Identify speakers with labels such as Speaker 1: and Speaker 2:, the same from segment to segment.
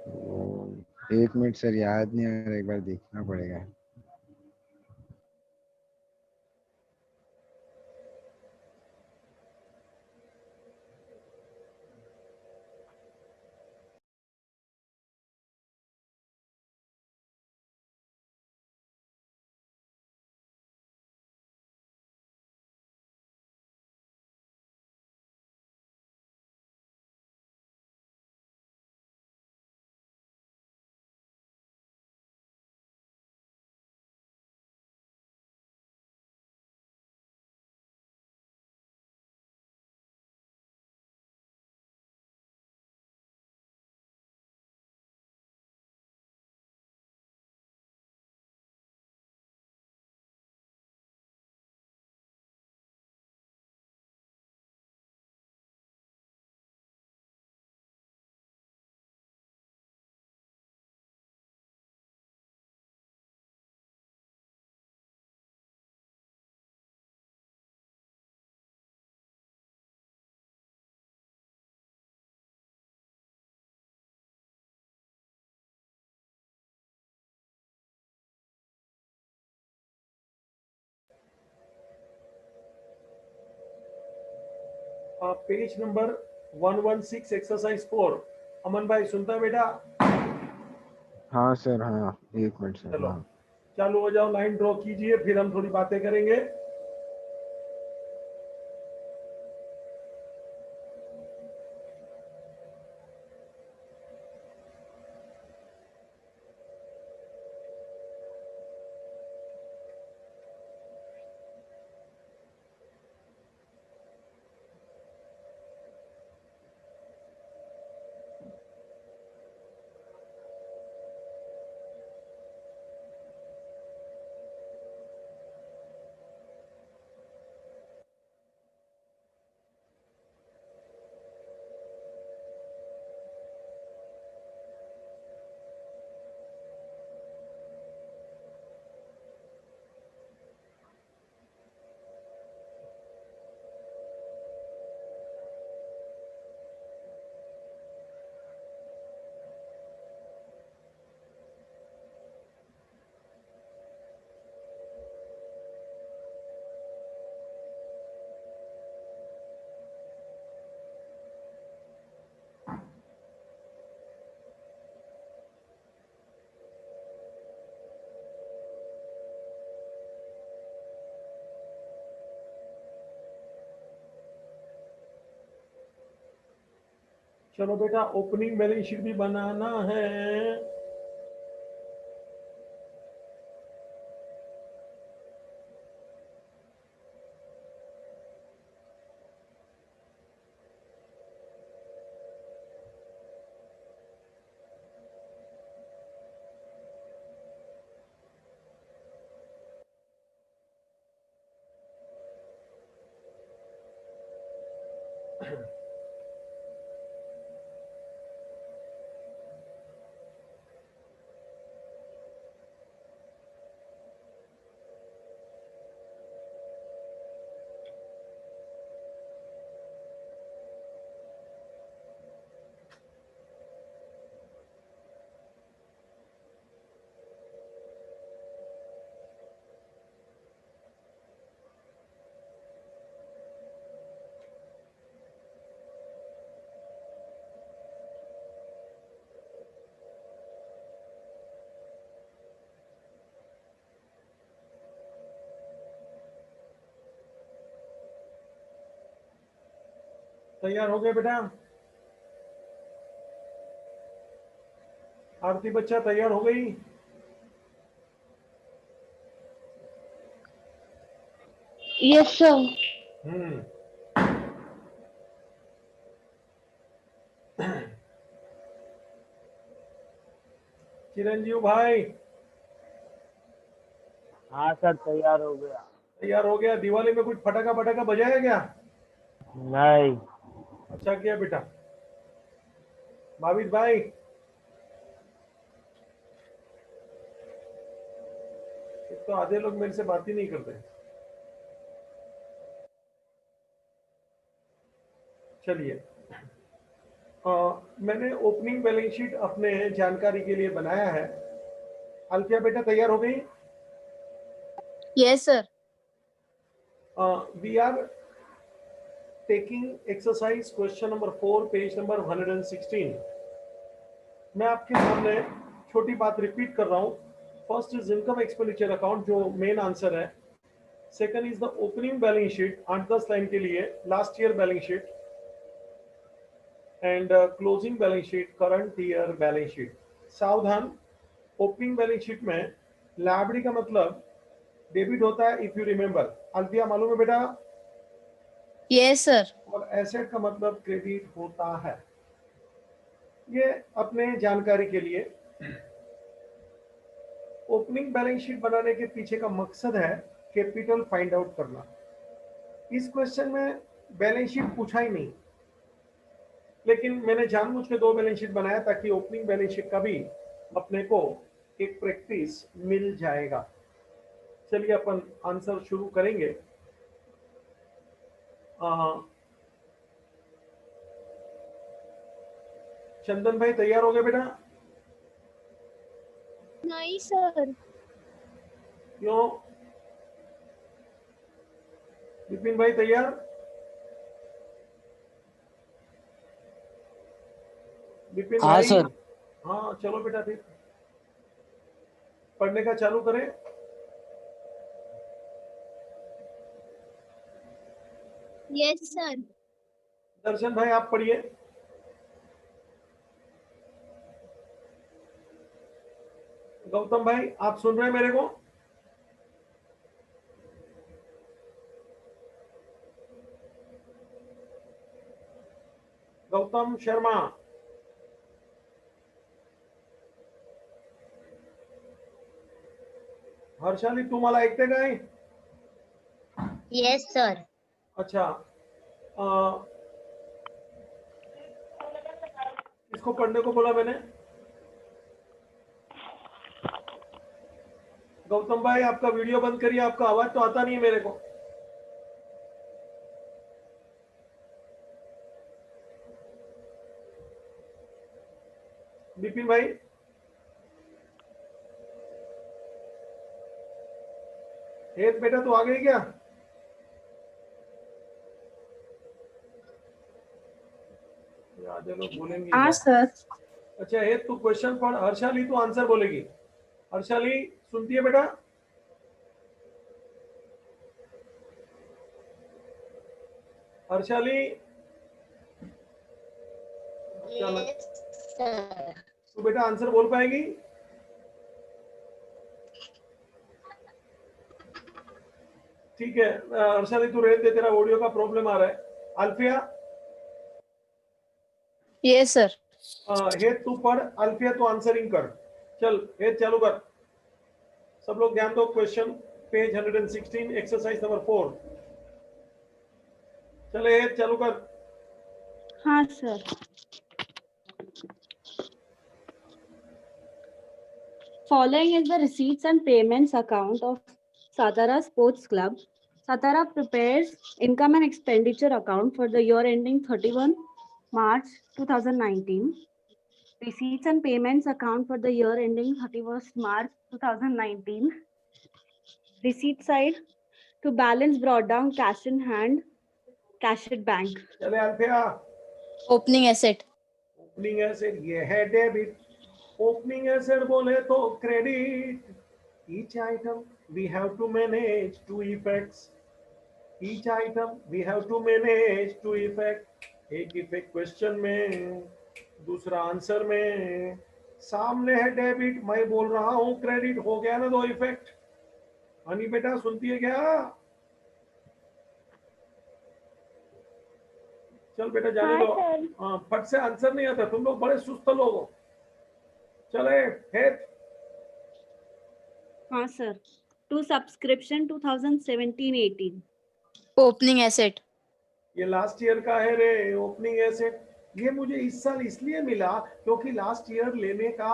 Speaker 1: वो 1 minute sir, याद नहीं आ रहा, एक बार देखना पड़ेगा।
Speaker 2: Page number 116 exercise 4। अमन भाई सुनता है बेटा?
Speaker 1: हाँ सर, हाँ 1 मिनट सर,
Speaker 2: चलो
Speaker 1: हाँ।
Speaker 2: चालू हो जाओ, लाइन ड्रॉ कीजिए, फिर हम थोड़ी बातें करेंगे। चलो बेटा, ओपनिंग बैलेंस शीट भी बनाना है। तैयार हो गए बेटा? आरती बच्चा तैयार हो गई?
Speaker 3: Yes sir.
Speaker 2: हम्म। चिरंजीव भाई
Speaker 4: हाँ सर, तैयार हो गया।
Speaker 2: तैयार हो गया? दिवाली में कुछ फटाका फटाका बजाया क्या?
Speaker 4: नहीं।
Speaker 2: अच्छा किया बेटा। भावित भाई, एक तो आधे लोग मेरे से बात ही नहीं करते। चलिए, मैंने ओपनिंग बैलेंस शीट अपने जानकारी के लिए बनाया है। अल्फिया बेटा तैयार हो गई?
Speaker 5: Yes, sir.
Speaker 2: We are taking exercise question number 4 page number 116। मैं आपके सामने छोटी बात रिपीट कर रहा हूँ। First is income expenditure account जो मेन आंसर है। Second is the opening balance sheet 8-10 line के लिए last year balance sheet and closing balance sheet current year balance sheet. सावधान, ओपनिंग बैलेंस शीट में लायबिलिटी का मतलब डेबिट होता है इफ यू रिमेंबर। अल्फिया मालूम है बेटा?
Speaker 5: Yes, sir.
Speaker 2: और एसेट का मतलब क्रेडिट होता है। ये अपने जानकारी के लिए ओपनिंग बैलेंस शीट बनाने के पीछे का मकसद है कैपिटल फाइंड आउट करना। इस क्वेश्चन में बैलेंस शीट पूछा ही नहीं, लेकिन मैंने जानबूझ के 2 बैलेंस शीट बनाया ताकि ओपनिंग बैलेंस शीट का भी अपने को एक प्रैक्टिस मिल जाएगा। चलिए अपन आंसर शुरू करेंगे। चंदन भाई तैयार हो गए बेटा?
Speaker 3: नहीं सर।
Speaker 2: क्यों? विपिन भाई तैयार? विपिन
Speaker 4: हाँ
Speaker 2: भाई?
Speaker 4: सर।
Speaker 2: हाँ चलो बेटा, फिर पढ़ने का चालू करें।
Speaker 3: Yes sir.
Speaker 2: दर्शन भाई आप पढ़िए। गौतम भाई आप सुन रहे हैं मेरे को? गौतम शर्मा। हर्षाली तू मला ऐकते काय?
Speaker 3: Yes sir.
Speaker 2: अच्छा, इसको पढ़ने को बोला मैंने। गौतम भाई आपका वीडियो बंद करिए, आपका आवाज तो आता नहीं है मेरे को। विपिन भाई? हेत बेटा तू आ गई क्या? लोग बोलेंगे।
Speaker 5: हाँ सर।
Speaker 2: अच्छा हेत तू क्वेश्चन पढ़, हर्षाली तू आंसर बोलेगी। हर्षाली सुनती है बेटा? हर्षाली तू बेटा आंसर बोल पाएगी? ठीक है हर्षाली तू रहने दे, तेरा ऑडियो का प्रॉब्लम आ रहा है। अल्फिया?
Speaker 5: Yes, sir.
Speaker 2: हेत तू पढ़, अल्फिया तू आंसरिंग कर। चल हेत चालू कर। सब लोग ध्यान दो, क्वेश्चन पेज 116 एक्सरसाइज नंबर 4। चले हेत चालू कर।
Speaker 5: हाँ sir. Following is the receipts and payments account of Satara Sports Club. Satara prepares income and expenditure account for the year ending 31 March 2019. Receipts and payments account for the year ending 31st March 2019. Receipt side, to balance brought down cash in hand, cash at bank.
Speaker 2: चले Alfiya.
Speaker 5: Opening asset.
Speaker 2: Opening asset ये है debit, opening asset बोले तो credit. Each item we have to manage two effects, each item we have to manage two effect. एक effect question में, दूसरा answer में। सामने है डेबिट, मैं बोल रहा हूं क्रेडिट, हो गया ना 2 इफेक्ट। हनी बेटा सुनती है क्या? चल बेटा जाने दो। हाँ फट से आंसर नहीं आता, तुम लोग बड़े सुस्त लोग हो। चले हेत।
Speaker 5: हाँ sir. To subscription 2017-18.
Speaker 3: Opening asset.
Speaker 2: ये लास्ट ईयर का है रे ओपनिंग एसेट। ये मुझे इस साल इसलिए मिला क्योंकि लास्ट ईयर लेने का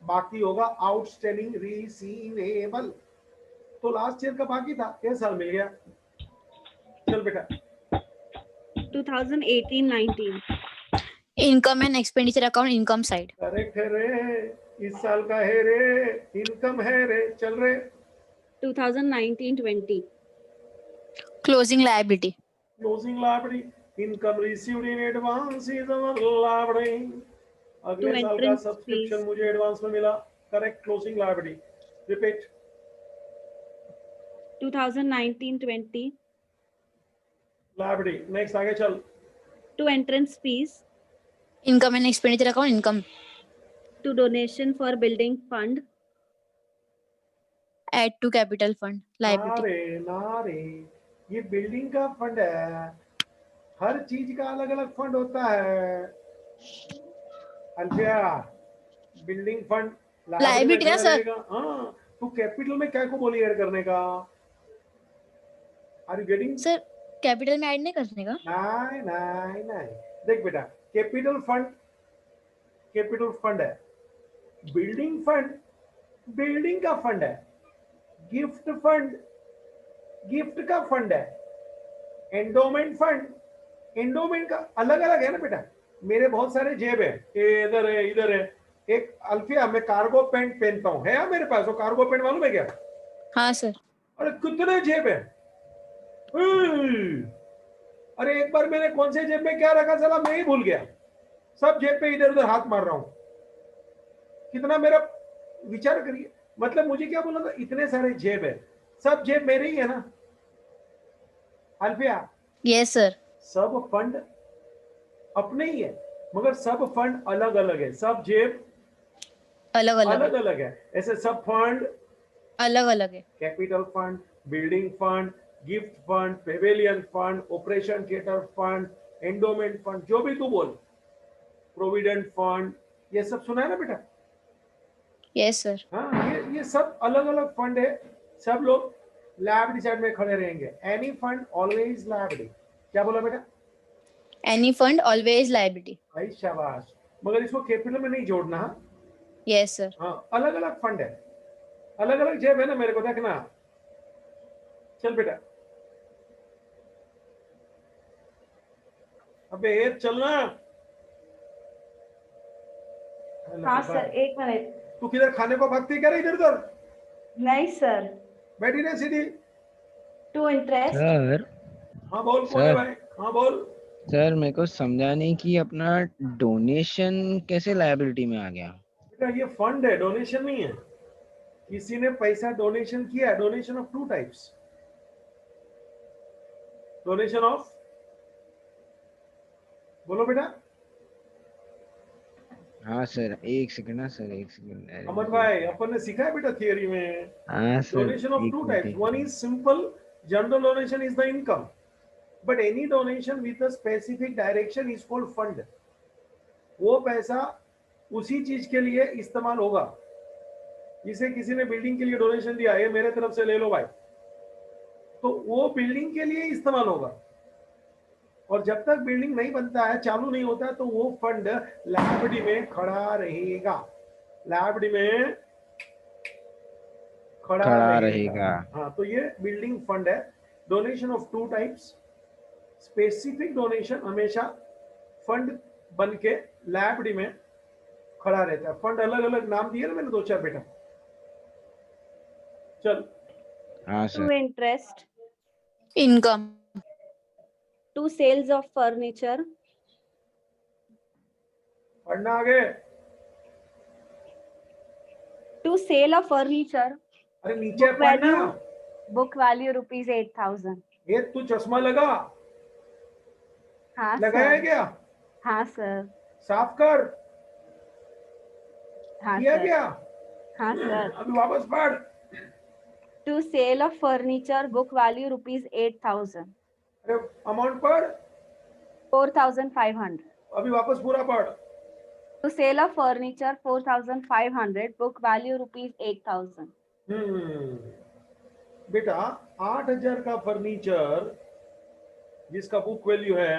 Speaker 2: बाकी होगा आउटस्टैंडिंग रिसीवेबल, तो लास्ट ईयर का बाकी था, ये साल मिल गया। चल बेटा
Speaker 5: 2018-19.
Speaker 3: Income and expenditure account, income side.
Speaker 2: Correct है रे, इस साल का है रे, इनकम है रे, चल रे।
Speaker 5: 2019-20.
Speaker 3: Closing liability.
Speaker 2: Closing liability, income received in advance is our liability. अगले
Speaker 5: To
Speaker 2: साल का
Speaker 5: entrance
Speaker 2: सब्सक्रिप्शन
Speaker 5: fees.
Speaker 2: मुझे एडवांस में मिला। Correct, closing liability. Repeat.
Speaker 5: 2019-20.
Speaker 2: Liability. Next आगे चल।
Speaker 5: To entrance fees.
Speaker 3: Income and expenditure account, income.
Speaker 5: To donation for building fund.
Speaker 3: Add to capital fund, liability.
Speaker 2: ना रे, ये बिल्डिंग का फंड है, हर चीज का अलग अलग फंड होता है। अल्फिया, बिल्डिंग फंड
Speaker 3: Liability ना सर?
Speaker 2: रहेगा। हाँ, तू कैपिटल में क्या को बोली ऐड करने का? Are you getting?
Speaker 3: Sir capital में ऐड नहीं करने का?
Speaker 2: नहीं नहीं नहीं, देख बेटा, कैपिटल फंड है, बिल्डिंग फंड बिल्डिंग का फंड है, गिफ्ट फंड गिफ्ट का फंड है, एंडोमेंट फंड एंडोमेंट का अलग अलग है ना बेटा। मेरे बहुत सारे जेब है, इधर है इधर है। एक अल्फिया, मैं कार्गो पैंट पहनता हूँ, है मेरे पास वो कार्गो पैंट, मालूम है क्या?
Speaker 3: हाँ सर।
Speaker 2: अरे कितने जेब है। अरे एक बार मैंने कौन से जेब में क्या रखा चला मैं ही भूल गया। सब जेब पे इधर उधर हाथ मार रहा हूँ। कितना मेरा विचार करिए, मतलब मुझे क्या बोला था, इतने सारे जेब है, सब जेब मेरे ही है ना अल्फिया?
Speaker 3: Yes sir.
Speaker 2: सब फंड अपने ही है, मगर सब फंड अलग अलग है, सब जेब
Speaker 3: अलग
Speaker 2: अलग अलग है। ऐसे सब फंड
Speaker 3: अलग अलग है।
Speaker 2: Capital fund, building fund, gift fund, pavilion fund, operation theatre fund, endowment fund, जो भी तू बोल, प्रोविडेंट फंड, ये सब सुना है ना बेटा?
Speaker 3: Yes sir.
Speaker 2: हाँ, ये सब अलग अलग फंड है। सब लोग लायबिलिटी साइड में खड़े रहेंगे। Any fund always liability. क्या बोला बेटा?
Speaker 3: Any fund always liability.
Speaker 2: भाई शाबाश, मगर इसको कैपिटल में नहीं जोड़ना।
Speaker 3: Yes sir.
Speaker 2: हाँ, अलग अलग फंड है, अलग अलग जेब है ना, मेरे को देखना। चल बेटा, अबे ये चलना।
Speaker 5: हाँ सर, एक मिनट।
Speaker 2: तू किधर खाने को भागती क्या रे इधर उधर?
Speaker 5: नहीं सर।
Speaker 2: बैठी रहे सीधी।
Speaker 5: To interest.
Speaker 1: सर
Speaker 2: हाँ बोल, कौन है
Speaker 1: सर।
Speaker 2: भाई? हाँ बोल।
Speaker 1: सर मेरे को समझा नहीं कि अपना डोनेशन कैसे लायबिलिटी में आ गया।
Speaker 2: बेटा ये फंड है, डोनेशन नहीं है। किसी ने पैसा डोनेशन किया। Donation of two types. Donation of, बोलो बेटा।
Speaker 1: हाँ सर, एक सेकंड ना सर, एक सेकंड।
Speaker 2: अमन भाई, अपन ने सीखा है बेटा थियरी में।
Speaker 1: हाँ सर,
Speaker 2: डोनेशन ऑफ
Speaker 1: एक
Speaker 2: टू
Speaker 1: मिनट,
Speaker 2: टाइप्स,
Speaker 1: एक
Speaker 2: one
Speaker 1: minute.
Speaker 2: Is simple, general donation is the income, but any donation with a specific direction is called fund. वो पैसा उसी चीज के लिए इस्तेमाल होगा। जिसे किसी ने बिल्डिंग के लिए डोनेशन दिया, ये मेरे तरफ से ले लो भाई, तो वो बिल्डिंग के लिए इस्तेमाल होगा। और जब तक बिल्डिंग नहीं बनता है, चालू नहीं होता है, तो वो फंड लायबिलिटी में खड़ा रहेगा। लायबिलिटी में खड़ा रहेगा। हाँ, तो ये बिल्डिंग फंड है। Donation of two types. Specific donation हमेशा फंड बन के लायबिलिटी में खड़ा रहता है। फंड अलग अलग नाम दिए ना मैंने, दो चार बेटा। चल।
Speaker 1: हाँ
Speaker 5: to
Speaker 1: sir.
Speaker 5: Interest.
Speaker 3: Income.
Speaker 5: To sales of furniture.
Speaker 2: पढ़ना आगे।
Speaker 5: To sale of furniture.
Speaker 2: अरे नीचे
Speaker 5: Book
Speaker 2: पढ़ना।
Speaker 5: value? Book value rupees 8,000.
Speaker 2: ये तू चश्मा लगा,
Speaker 5: हाँ
Speaker 2: लगाया है
Speaker 5: सर।
Speaker 2: क्या?
Speaker 5: हाँ सर।
Speaker 2: साफ कर।
Speaker 5: हाँ
Speaker 2: किया
Speaker 5: सर।
Speaker 2: क्या?
Speaker 5: हाँ सर।
Speaker 2: अभी वापस पढ़।
Speaker 5: To sale of furniture, book value rupees 8,000.
Speaker 2: अरे अमाउंट पढ़।
Speaker 5: 4,500.
Speaker 2: अभी वापस पूरा पढ़।
Speaker 5: To sale of furniture, 4,500. Book value rupees 8,000.
Speaker 2: बेटा 8,000 का फर्नीचर जिसका बुक वैल्यू है,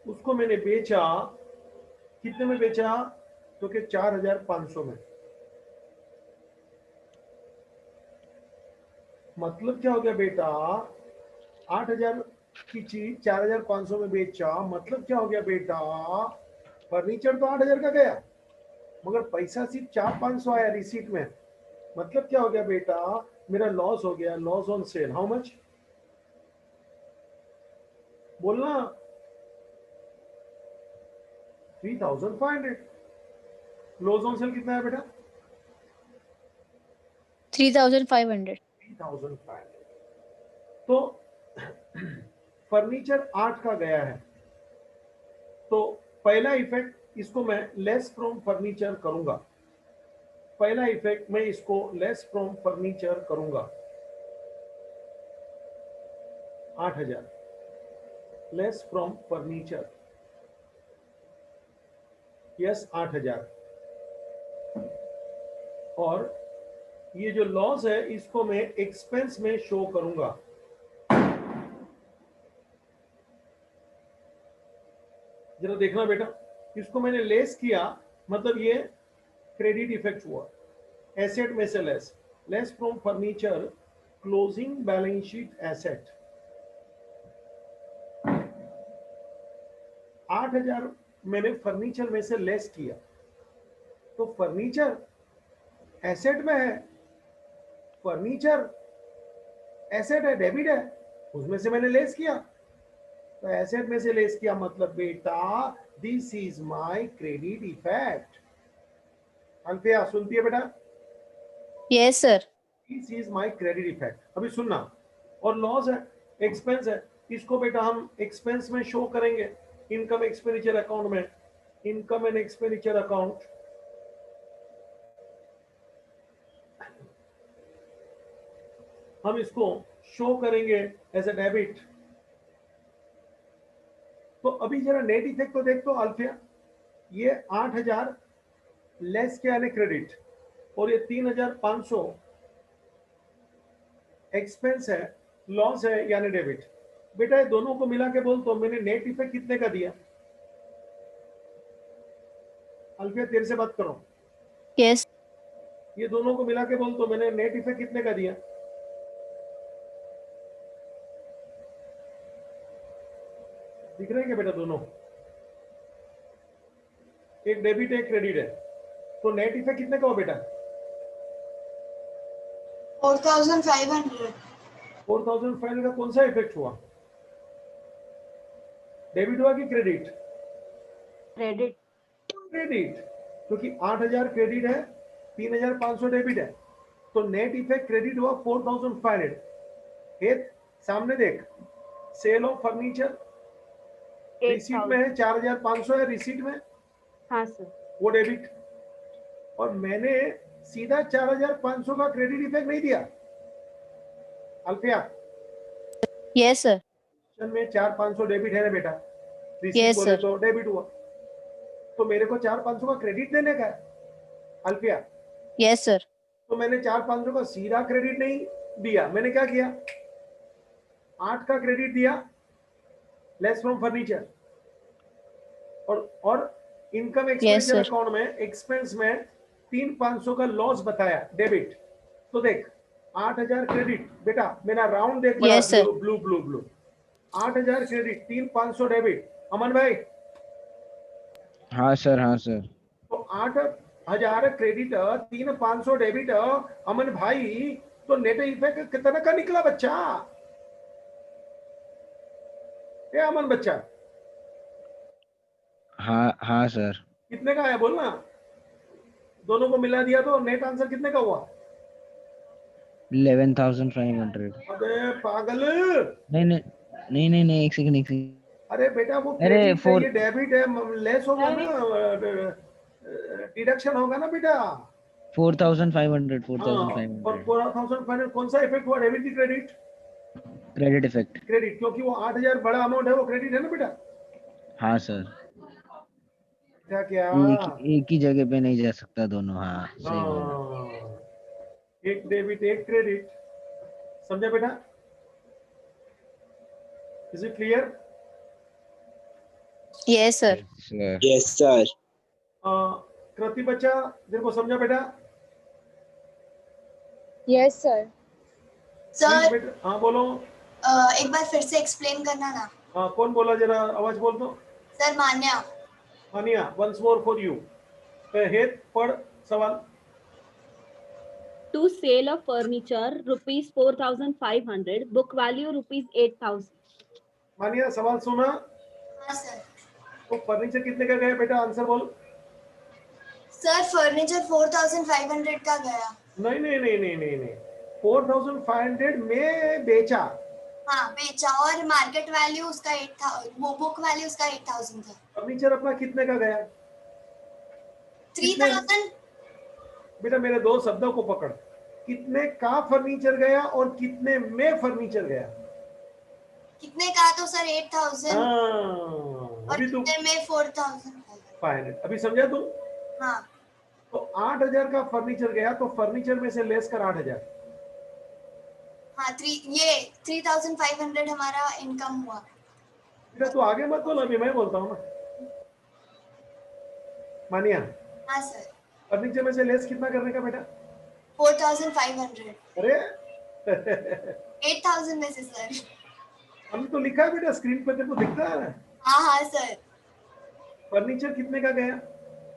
Speaker 2: उसको मैंने बेचा। कितने में बेचा? तो कि 4,500 में। मतलब क्या हो गया बेटा? 8,000 की चीज 4,500 में बेचा, मतलब क्या हो गया बेटा, फर्नीचर तो 8,000 का गया मगर पैसा सिर्फ 4,500 आया रिसीट में, मतलब क्या हो गया बेटा, मेरा लॉस हो गया, loss on cell. How much बोलना? 3,500। लॉस ऑन सेल कितना है बेटा?
Speaker 3: 3,500.
Speaker 2: 3,500। तो फर्नीचर 8 का गया है, तो पहला इफेक्ट इसको मैं लेस फ्रॉम फर्नीचर करूंगा, पहला इफेक्ट मैं इसको लेस फ्रॉम फर्नीचर करूंगा। 8,000 लेस फ्रॉम फर्नीचर, यस 8,000। और ये जो लॉस है इसको मैं एक्सपेंस में शो करूंगा। जरा देखना बेटा, इसको मैंने लेस किया, मतलब ये क्रेडिट इफेक्ट हुआ, एसेट में से less, less from furniture, closing balance sheet asset. 8,000 मैंने फर्नीचर में से लेस किया, तो फर्नीचर एसेट में है, फर्नीचर एसेट है, डेबिट है, उसमें से मैंने लेस किया, तो एसेट में से लेस किया, मतलब बेटा this is my credit effect. Alfiya सुनती है बेटा?
Speaker 3: Yes, sir.
Speaker 2: This is my credit effect. अभी सुनना, और लॉस है, एक्सपेंस है, इसको बेटा हम एक्सपेंस में शो करेंगे, इनकम एक्सपेंडिचर अकाउंट में, इनकम एंड एक्सपेंडिचर अकाउंट। हम इसको शो करेंगे एज ए डेबिट। तो अभी जरा नेट इफेक्ट को देख, तो अल्फिया ये 8,000 लेस के यानी क्रेडिट, और ये 3,500 एक्सपेंस है, लॉस है यानी डेबिट। बेटा ये दोनों को मिला के बोल, तो मैंने नेट इफेक्ट कितने का दिया? अल्फिया तेरे से बात करो,
Speaker 3: Yes.
Speaker 2: ये दोनों को मिला के बोल, तो मैंने नेट इफेक्ट कितने का दिया? दिख रहे हैं क्या बेटा दोनों? एक डेबिट एक क्रेडिट है, तो नेट इफेक्ट कितने का हो बेटा?
Speaker 6: 4,500.
Speaker 2: 4,500 का कौन सा इफेक्ट हुआ? डेबिट हुआ कि क्रेडिट?
Speaker 5: क्रेडिट।
Speaker 2: क्रेडिट, क्योंकि 8,000 क्रेडिट है, 3,500 डेबिट है, तो नेट इफेक्ट क्रेडिट हुआ 4,500। सामने देख, सेल ऑफ फर्नीचर रिसीट में है, 4,500 है रिसीट में,
Speaker 5: हाँ सर।
Speaker 2: वो डेबिट, और मैंने सीधा 4,500 का क्रेडिट इफेक्ट नहीं दिया। Alfiya
Speaker 3: Yes, sir.
Speaker 2: में 4,500 डेबिट है ना बेटा, रिसीट
Speaker 3: Yes,
Speaker 2: बोले
Speaker 3: sir.
Speaker 2: तो डेबिट हुआ, तो मेरे को 4,500 का क्रेडिट देने का है अल्फिया।
Speaker 3: Yes, sir.
Speaker 2: तो मैंने 4,500 का सीधा क्रेडिट नहीं दिया, मैंने क्या किया, 8 का क्रेडिट दिया लेस फ्रॉम फर्नीचर, और इनकम एक्सपेंडिचर
Speaker 3: sir.
Speaker 2: अकाउंट में एक्सपेंस में 3,500 का लॉस बताया डेबिट। तो देख 8,000 क्रेडिट, बेटा मेरा राउंड देख,
Speaker 3: Yes, sir.
Speaker 2: Blue blue blue, 8,000 credit, 3,500 debit. Aman भाई,
Speaker 1: हाँ सर, हाँ सर।
Speaker 2: तो 8,000 क्रेडिट, 3,500 डेबिट, अमन भाई, तो नेट इफेक्ट कितना का निकला बच्चा? ए अमन बच्चा,
Speaker 1: हाँ हाँ सर।
Speaker 2: कितने का है बोलना? दोनों को मिला दिया तो नेट आंसर कितने का हुआ?
Speaker 1: 11,500।
Speaker 2: अबे पागल,
Speaker 1: नहीं नहीं नहीं नहीं नहीं, एक सेकंड एक सेकंड।
Speaker 2: अरे बेटा वो
Speaker 1: अरे,
Speaker 2: क्रेडिट है,
Speaker 1: फोर-
Speaker 2: ये डेबिट है, लेस होगा ना, डिडक्शन होगा ना बेटा।
Speaker 1: 4,500
Speaker 2: हाँ, और
Speaker 1: 4,500
Speaker 2: 4,500 कौन सा इफेक्ट हुआ, डेबिट की क्रेडिट?
Speaker 1: Credit effect.
Speaker 2: क्रेडिट, क्योंकि वो 8,000 बड़ा अमाउंट है, वो क्रेडिट है ना बेटा।
Speaker 1: हाँ सर,
Speaker 2: क्या
Speaker 1: एक ही जगह पे नहीं जा सकता दोनों। हाँ सही बोला।
Speaker 2: हाँ, एक डेबिट एक क्रेडिट, समझा बेटा? Is it clear?
Speaker 3: Yes, sir.
Speaker 1: Sir
Speaker 6: Yes, sir.
Speaker 2: कृति बच्चा तेरे को समझा बेटा?
Speaker 7: Yes, sir.
Speaker 2: प्लीज
Speaker 6: Sir,
Speaker 2: बेटा, हाँ बोलो।
Speaker 6: एक बार फिर से एक्सप्लेन करना ना।
Speaker 2: हाँ, कौन बोला, जरा आवाज बोल दो।
Speaker 6: सर मान्या।
Speaker 2: मानिया, वंस मोर फॉर यू। हेत पढ़ सवाल।
Speaker 5: To sale of furniture, rupees 4,500. Book value rupees 8,000.
Speaker 2: मानिया, सवाल सुना?
Speaker 6: हाँ सर।
Speaker 2: तो फर्नीचर कितने का गया बेटा, आंसर बोल।
Speaker 6: सर फर्नीचर 4,500 का गया।
Speaker 2: नहीं नहीं नहीं नहीं नहीं नहीं, 4,500 में बेचा।
Speaker 6: हाँ बेचा, और मार्केट वैल्यू उसका 8,000, वो बुक वैल्यू उसका 8,000 था।
Speaker 2: फर्नीचर अपना कितने का गया?
Speaker 6: 3,000।
Speaker 2: बेटा मेरे दो शब्दों को पकड़, कितने का फर्नीचर गया और कितने में फर्नीचर गया।
Speaker 6: कितने का तो सर 8,000, और
Speaker 2: अभी तू
Speaker 6: कितने में 4,500।
Speaker 2: 500 अभी समझा तू?
Speaker 6: हाँ
Speaker 2: तो 8,000 का फर्नीचर गया, तो फर्नीचर में से लेस कर 8,000।
Speaker 6: हाँ, ये 3,500 हमारा इनकम हुआ।
Speaker 2: बेटा तू आगे मत बोल, अभी मैं बोलता हूँ ना। मानिया,
Speaker 6: हाँ सर।
Speaker 2: फर्नीचर में से लेस कितना करने का बेटा?
Speaker 6: 4,500।
Speaker 2: अरे
Speaker 6: 8,000 में से सर।
Speaker 2: हमने तो लिखा है बेटा, स्क्रीन पर तेरे को दिखता है ना।
Speaker 6: हाँ हाँ सर।
Speaker 2: फर्नीचर कितने का गया?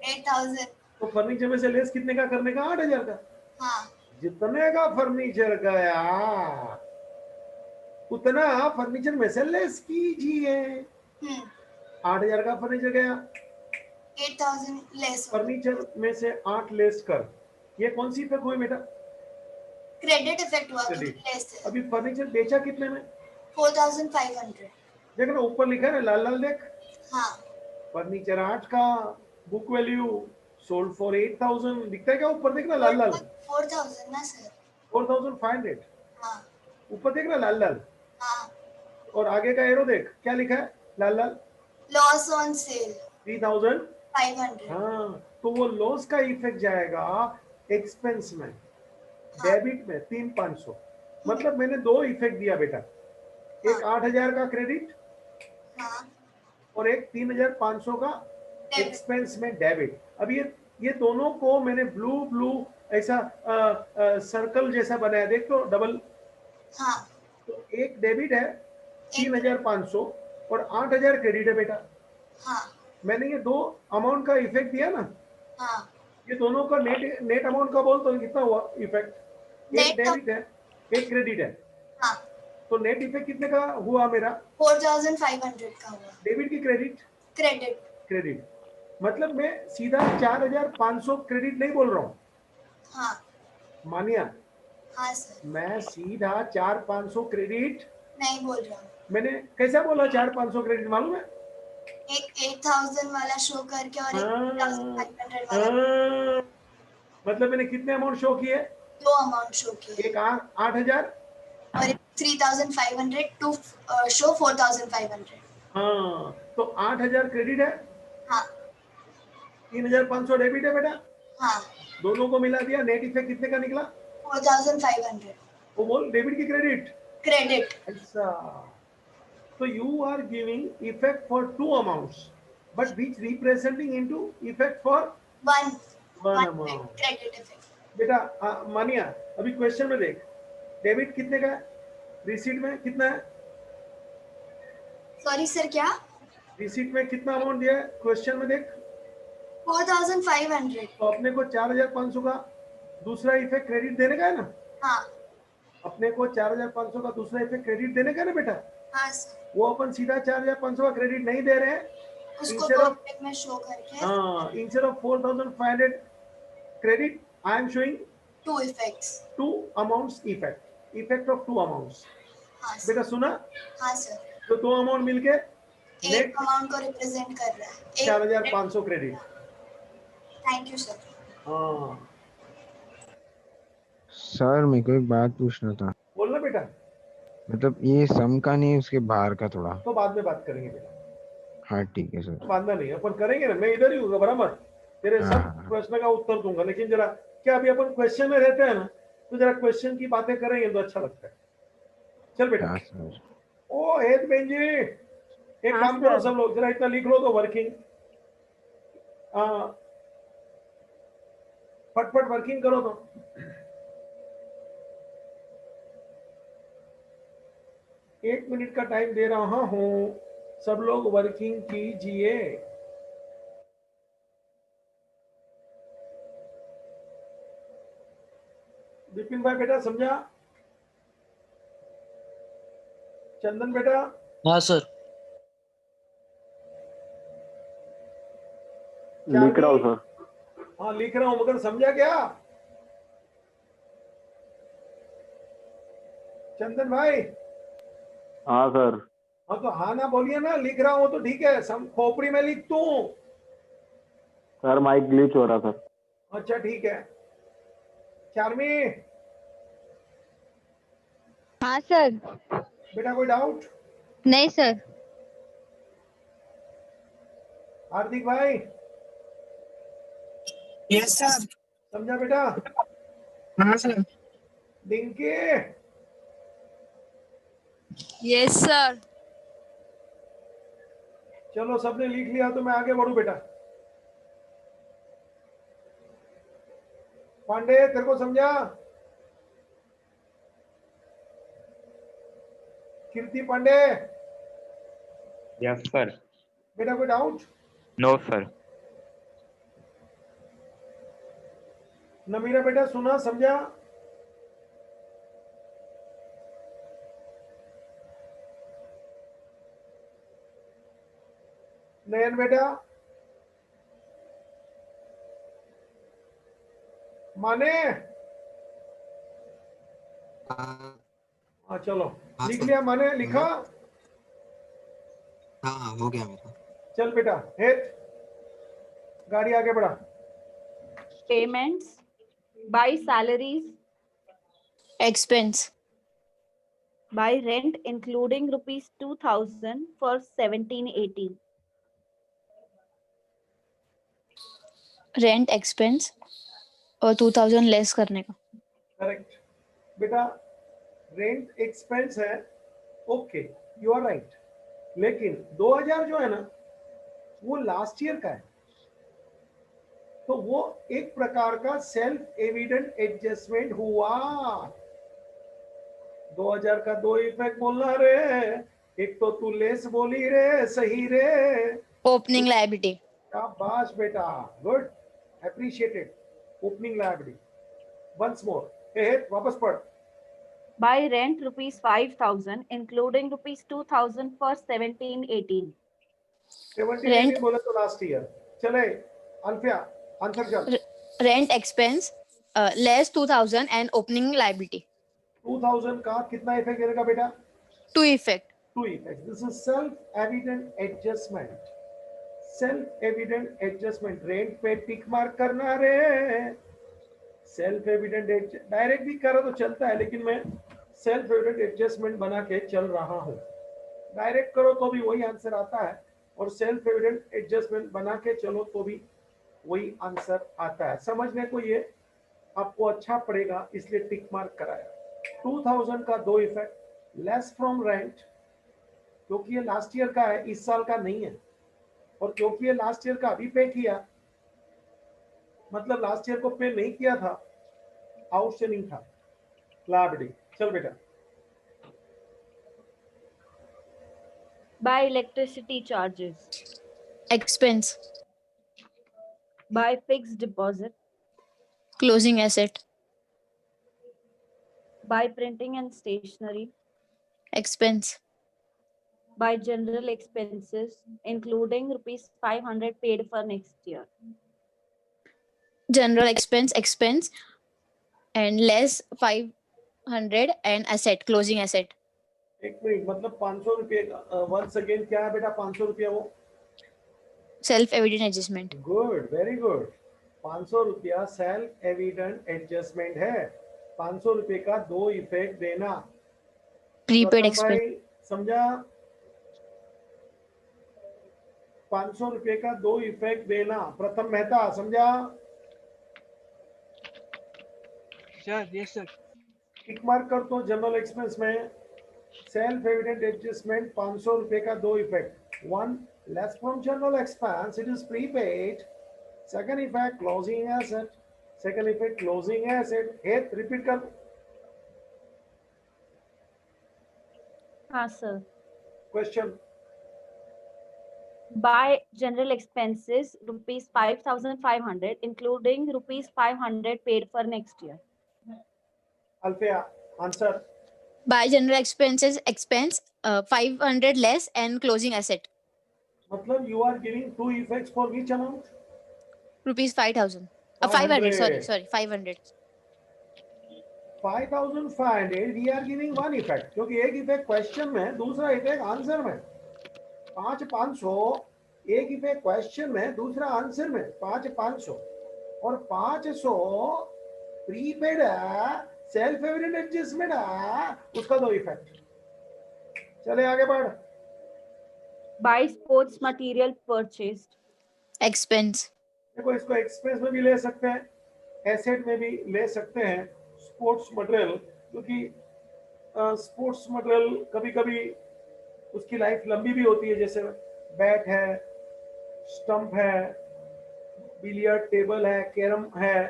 Speaker 6: 8,000।
Speaker 2: तो फर्नीचर में से लेस कितने का करने का? 8,000 का।
Speaker 6: हाँ
Speaker 2: जितने का फर्नीचर गया उतना फर्नीचर में से लेस कीजिए। 8,000 का फर्नीचर गया,
Speaker 6: 8,000 लेस।
Speaker 2: फर्नीचर में से 8 लेस कर। ये कौन सी इफेक्ट हुई बेटा?
Speaker 6: क्रेडिट इफेक्ट हुआ,
Speaker 2: क्रेडिट।
Speaker 6: लेस।
Speaker 2: अभी फर्नीचर बेचा कितने में?
Speaker 6: 4,500।
Speaker 2: देख ना ऊपर लिखा है ना, लाल लाल देख।
Speaker 6: हाँ
Speaker 2: फर्नीचर 8 का, बुक वैल्यू सोल्ड फॉर 8,000 दिखता है क्या ऊपर? देख ना लाल लाल।
Speaker 6: 4,000 ना सर।
Speaker 2: 4,500
Speaker 6: हाँ
Speaker 2: ऊपर देख ना लाल लाल।
Speaker 6: हाँ।
Speaker 2: और आगे का एरो देख, क्या लिखा है लाल लाल?
Speaker 6: Loss on sale
Speaker 2: 3,500।
Speaker 6: 500।
Speaker 2: हाँ, तो वो लॉस का इफेक्ट जाएगा एक्सपेंस में, डेबिट में 3,500। मतलब मैंने दो इफेक्ट दिया बेटा, एक 8,000 का क्रेडिट
Speaker 6: हाँ
Speaker 2: और एक 3,500 का
Speaker 6: डेबिट।
Speaker 2: एक्सपेंस में डेबिट। अब ये दोनों को मैंने ब्लू ब्लू ऐसा सर्कल जैसा बनाया, देख तो डबल।
Speaker 6: हाँ
Speaker 2: तो एक डेबिट है 3,500 और 8,000 क्रेडिट है बेटा।
Speaker 6: हाँ
Speaker 2: मैंने ये दो अमाउंट का इफेक्ट दिया ना,
Speaker 6: हाँ।
Speaker 2: ये दोनों का नेट नेट अमाउंट का बोल तो कितना हुआ इफेक्ट? एक
Speaker 6: नेट
Speaker 2: डेबिट है, एक क्रेडिट है,
Speaker 6: हाँ
Speaker 2: तो नेट इफेक्ट कितने का हुआ मेरा?
Speaker 6: 4,500 का हुआ।
Speaker 2: डेबिट की क्रेडिट?
Speaker 6: क्रेडिट।
Speaker 2: क्रेडिट। मतलब मैं सीधा 4,500 क्रेडिट नहीं बोल रहा हूँ।
Speaker 6: हाँ
Speaker 2: मानिया,
Speaker 6: हाँ सर।
Speaker 2: मैं सीधा 4,500 क्रेडिट
Speaker 6: नहीं बोल रहा हूँ।
Speaker 2: मैंने कैसा बोला? 4,500 क्रेडिट मालूम है?
Speaker 6: एक 8,000 वाला शो करके और एक 3,500 वाला।
Speaker 2: हाँ, मतलब मैंने कितने अमाउंट शो किए?
Speaker 6: दो अमाउंट शो किए,
Speaker 2: एक 8,000
Speaker 6: और एक 3,500 टू शो 4,500।
Speaker 2: हाँ, तो 8,000 क्रेडिट है,
Speaker 6: हाँ
Speaker 2: 3,500 डेबिट है बेटा।
Speaker 6: हाँ।
Speaker 2: दोनों को मिला दिया, नेट इफेक्ट कितने का निकला?
Speaker 6: 4,500
Speaker 2: वो बोल डेबिट की क्रेडिट।
Speaker 6: क्रेडिट।
Speaker 2: ऐसा, so you are giving effect for two amounts but which representing into effect for
Speaker 6: one
Speaker 2: one amount.
Speaker 6: Credit effect.
Speaker 2: बेटा मानिया, अभी क्वेश्चन में देख, डेबिट कितने का है? रिसीट में कितना है?
Speaker 6: सॉरी सर, क्या?
Speaker 2: रिसीट में कितना अमाउंट दिया है क्वेश्चन में देख।
Speaker 6: 4,500।
Speaker 2: तो अपने को 4,500 का दूसरा इफेक्ट क्रेडिट देने का है ना।
Speaker 6: हाँ
Speaker 2: अपने को 4,500 का दूसरा इफेक्ट क्रेडिट देने का है ना बेटा।
Speaker 6: हाँ सर।
Speaker 2: वो अपन सीधा 4,500 का क्रेडिट नहीं दे रहे हैं।
Speaker 6: उसको
Speaker 2: इंस्टेड
Speaker 6: दो
Speaker 2: ऑफ
Speaker 6: इफेक्ट में शो करके
Speaker 2: instead of 4,500 credit I am showing
Speaker 6: two effects.
Speaker 2: Two amounts effect of two amounts.
Speaker 6: हाँ सर।
Speaker 2: बेटा सुना?
Speaker 6: हाँ सर।
Speaker 2: तो दो अमाउंट मिलके
Speaker 6: एक
Speaker 2: नेट
Speaker 6: अमाउंट को रिप्रेजेंट कर रहा है।
Speaker 2: 4,500 क्रेडिट।
Speaker 6: Thank you sir.
Speaker 2: हाँ
Speaker 1: सर मेरे को एक बात पूछना था,
Speaker 2: बोलना बेटा।
Speaker 1: मतलब ये सम का नहीं, उसके बाहर का थोड़ा।
Speaker 2: तो बाद में बात करेंगे बेटा,
Speaker 1: हाँ ठीक है सर।
Speaker 2: बांधना नहीं, अपन करेंगे ना, मैं इधर ही हूँ, घबरा मत। तेरे
Speaker 1: हाँ,
Speaker 2: सब
Speaker 1: हाँ।
Speaker 2: प्रश्न का उत्तर दूंगा, लेकिन जरा क्या अभी अपन क्वेश्चन में रहते हैं ना, तो जरा क्वेश्चन की बातें करेंगे तो अच्छा लगता है। चल बेटा।
Speaker 1: हाँ सर।
Speaker 2: ओ हेत बेन जी, एक
Speaker 5: हाँ,
Speaker 2: काम करो
Speaker 5: सर।
Speaker 2: सब लोग, जरा इतना लिख लो तो वर्किंग, फटफट वर्किंग करो तो। 1 मिनट का टाइम दे रहा हूं, सब लोग वर्किंग कीजिए। विपिन भाई बेटा समझा? चंदन बेटा?
Speaker 7: हाँ सर।
Speaker 2: लिख रहा हूँ सर। हाँ लिख रहा हूं, मगर समझा क्या चंदन भाई?
Speaker 8: हाँ सर।
Speaker 2: हाँ तो हाँ ना बोलिए ना, लिख रहा हूं तो ठीक है, खोपड़ी में लिख तू।
Speaker 8: सर माइक ग्लिच हो रहा सर।
Speaker 2: अच्छा ठीक है। चार्मी
Speaker 9: हाँ सर।
Speaker 2: बेटा कोई डाउट?
Speaker 9: नहीं सर।
Speaker 2: हार्दिक भाई?
Speaker 7: Yes sir.
Speaker 2: समझा बेटा?
Speaker 7: हाँ सर।
Speaker 2: डिंकी?
Speaker 9: Yes sir.
Speaker 2: चलो सबने लिख लिया तो मैं आगे बढ़ू बेटा। पांडे तेरे को समझा? कीर्ति पांडे?
Speaker 10: Yes sir.
Speaker 2: बेटा कोई डाउट?
Speaker 10: No sir.
Speaker 2: नमीरा बेटा सुना समझा? नयन बेटा? माने? हाँ चलो लिख लिया माने, लिखा?
Speaker 7: हाँ हो गया मेरा।
Speaker 2: चल बेटा हेट, गाड़ी आगे बढ़ा।
Speaker 5: Payments by salaries,
Speaker 3: expense,
Speaker 5: by rent including rupees 2000 for 17-18.
Speaker 3: rent expense और 2000 लेस करने का।
Speaker 2: करेक्ट बेटा, रेंट एक्सपेंस है, ओके यू आर राइट, लेकिन 2000 जो है ना वो लास्ट ईयर का है, तो वो एक प्रकार का सेल्फ एविडेंट एडजस्टमेंट हुआ। 2000 का दो इफेक्ट बोलना रे, एक तो तू लेस बोली रे, सही रे।
Speaker 3: Opening liability.
Speaker 2: शाबाश बेटा, good, appreciated. Opening liability once more, वापस पढ़।
Speaker 5: By rent rupees 5000 including rupees 2000 for 17-18.
Speaker 2: 17-18 बोले तो लास्ट ईयर। चले अल्फिया आंसर चल।
Speaker 3: Rent expense less 2000 and opening liability.
Speaker 2: 2000 का कितना इफेक्ट गिरेगा बेटा?
Speaker 3: 2 effect.
Speaker 2: 2 effect. This is self evident adjustment. Self evident adjustment, rent पे टिक मार्क करना रे। सेल्फ एविडेंट डायरेक्ट भी करो तो चलता है, लेकिन मैं सेल्फ एविडेंट एडजस्टमेंट बना के चल रहा हूँ। डायरेक्ट करो तो भी वही आंसर आता है, और सेल्फ एविडेंट एडजस्टमेंट बना के चलो तो भी वही आंसर आता है। समझने को ये आपको अच्छा पड़ेगा, इसलिए टिक मार्क कराया। 2000 का दो इफेक्ट, लेस फ्रॉम रेंट, क्योंकि ये लास्ट ईयर का है, इस साल का नहीं है, और क्योंकि ये लास्ट ईयर का अभी पे किया, मतलब लास्ट ईयर को पे नहीं किया था, आउटस्टैंडिंग था, लायबिलिटी। चल बेटा।
Speaker 5: By electricity charges,
Speaker 3: expense,
Speaker 5: by fixed deposit,
Speaker 3: closing asset,
Speaker 5: by printing and stationery,
Speaker 3: expense,
Speaker 5: by general expenses including rupees 500 paid for next year.
Speaker 3: General expense, expense and less 500 and asset, closing asset.
Speaker 2: एक minute, मतलब 500 रुपये का once again क्या है बेटा? 500 रुपया वो
Speaker 3: self evident adjustment.
Speaker 2: Good, very good. 500 रुपया सेल्फ एविडेंट एडजस्टमेंट है। 500 रुपये का दो इफेक्ट देना।
Speaker 3: प्रीपेड
Speaker 2: प्रथम
Speaker 3: एक्सपेंस,
Speaker 2: भाई समझा? 500 रुपये का दो इफेक्ट देना। प्रथम मेहता समझा?
Speaker 7: Sir yes sir.
Speaker 2: Tick mark कर तो जनरल एक्सपेंस में सेल्फ एविडेंट एडजस्टमेंट 500 रुपये का दो effect. One, less from general expense, it is prepaid. Second effect closing asset, second effect closing asset. Repeat कर।
Speaker 5: हाँ sir.
Speaker 2: Question.
Speaker 5: By general expenses rupees 5,500 including rupees 500 paid for next year.
Speaker 2: Alfiya, answer.
Speaker 3: By general expenses, 500 less and closing asset.
Speaker 2: मतलब you are giving two effects for which amount?
Speaker 3: Rupees 5,000. 500. Sorry. 500.
Speaker 2: 5,500 we are giving one effect, क्योंकि एक effect question में, दूसरा effect answer में. 5,500 एक effect question में, दूसरा answer में. 5,500 और 500 प्रीपेड है, सेल्फ एविडेंट एडजस्टमेंट है, उसका दो इफेक्ट. चले आगे बढ़.
Speaker 5: By sports material purchased.
Speaker 3: Expense.
Speaker 2: देखो इसको एक्सपेंस में भी ले सकते हैं, एसेट में भी ले सकते हैं. स्पोर्ट्स मटेरियल, क्योंकि स्पोर्ट्स मटेरियल कभी कभी उसकी लाइफ लंबी भी होती है, जैसे बैट है, स्टंप है, बिलियर्ड टेबल है, कैरम है,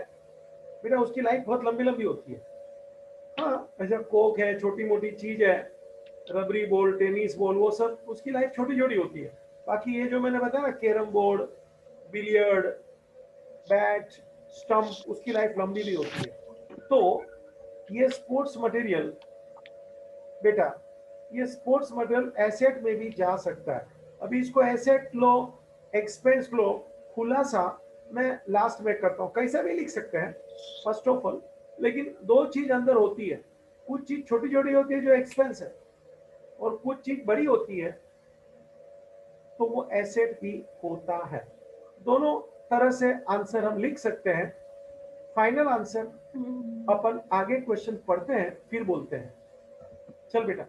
Speaker 2: बेटा उसकी लाइफ बहुत लंबी लंबी होती है. हाँ, ऐसा कोक है, छोटी मोटी चीज है, रबरी बॉल, टेनिस बॉल, वो सब उसकी लाइफ छोटी छोटी होती है. बाकी ये जो मैंने बताया ना, carrom board, billiard, bat, stump, उसकी लाइफ लंबी भी होती है. तो ये स्पोर्ट्स मटेरियल बेटा, ये स्पोर्ट्स मटेरियल एसेट में भी जा सकता है. अभी इसको एसेट लो, एक्सपेंस लो, खुलासा मैं लास्ट में करता हूँ. कैसा भी लिख सकते हैं फर्स्ट ऑफ ऑल, लेकिन दो चीज अंदर होती है. कुछ चीज छोटी छोटी होती है जो एक्सपेंस है, और कुछ चीज बड़ी होती है तो वो एसेट भी होता है. दोनों तरह से आंसर हम लिख सकते हैं. फाइनल आंसर अपन आगे क्वेश्चन पढ़ते हैं फिर बोलते हैं. चल बेटा.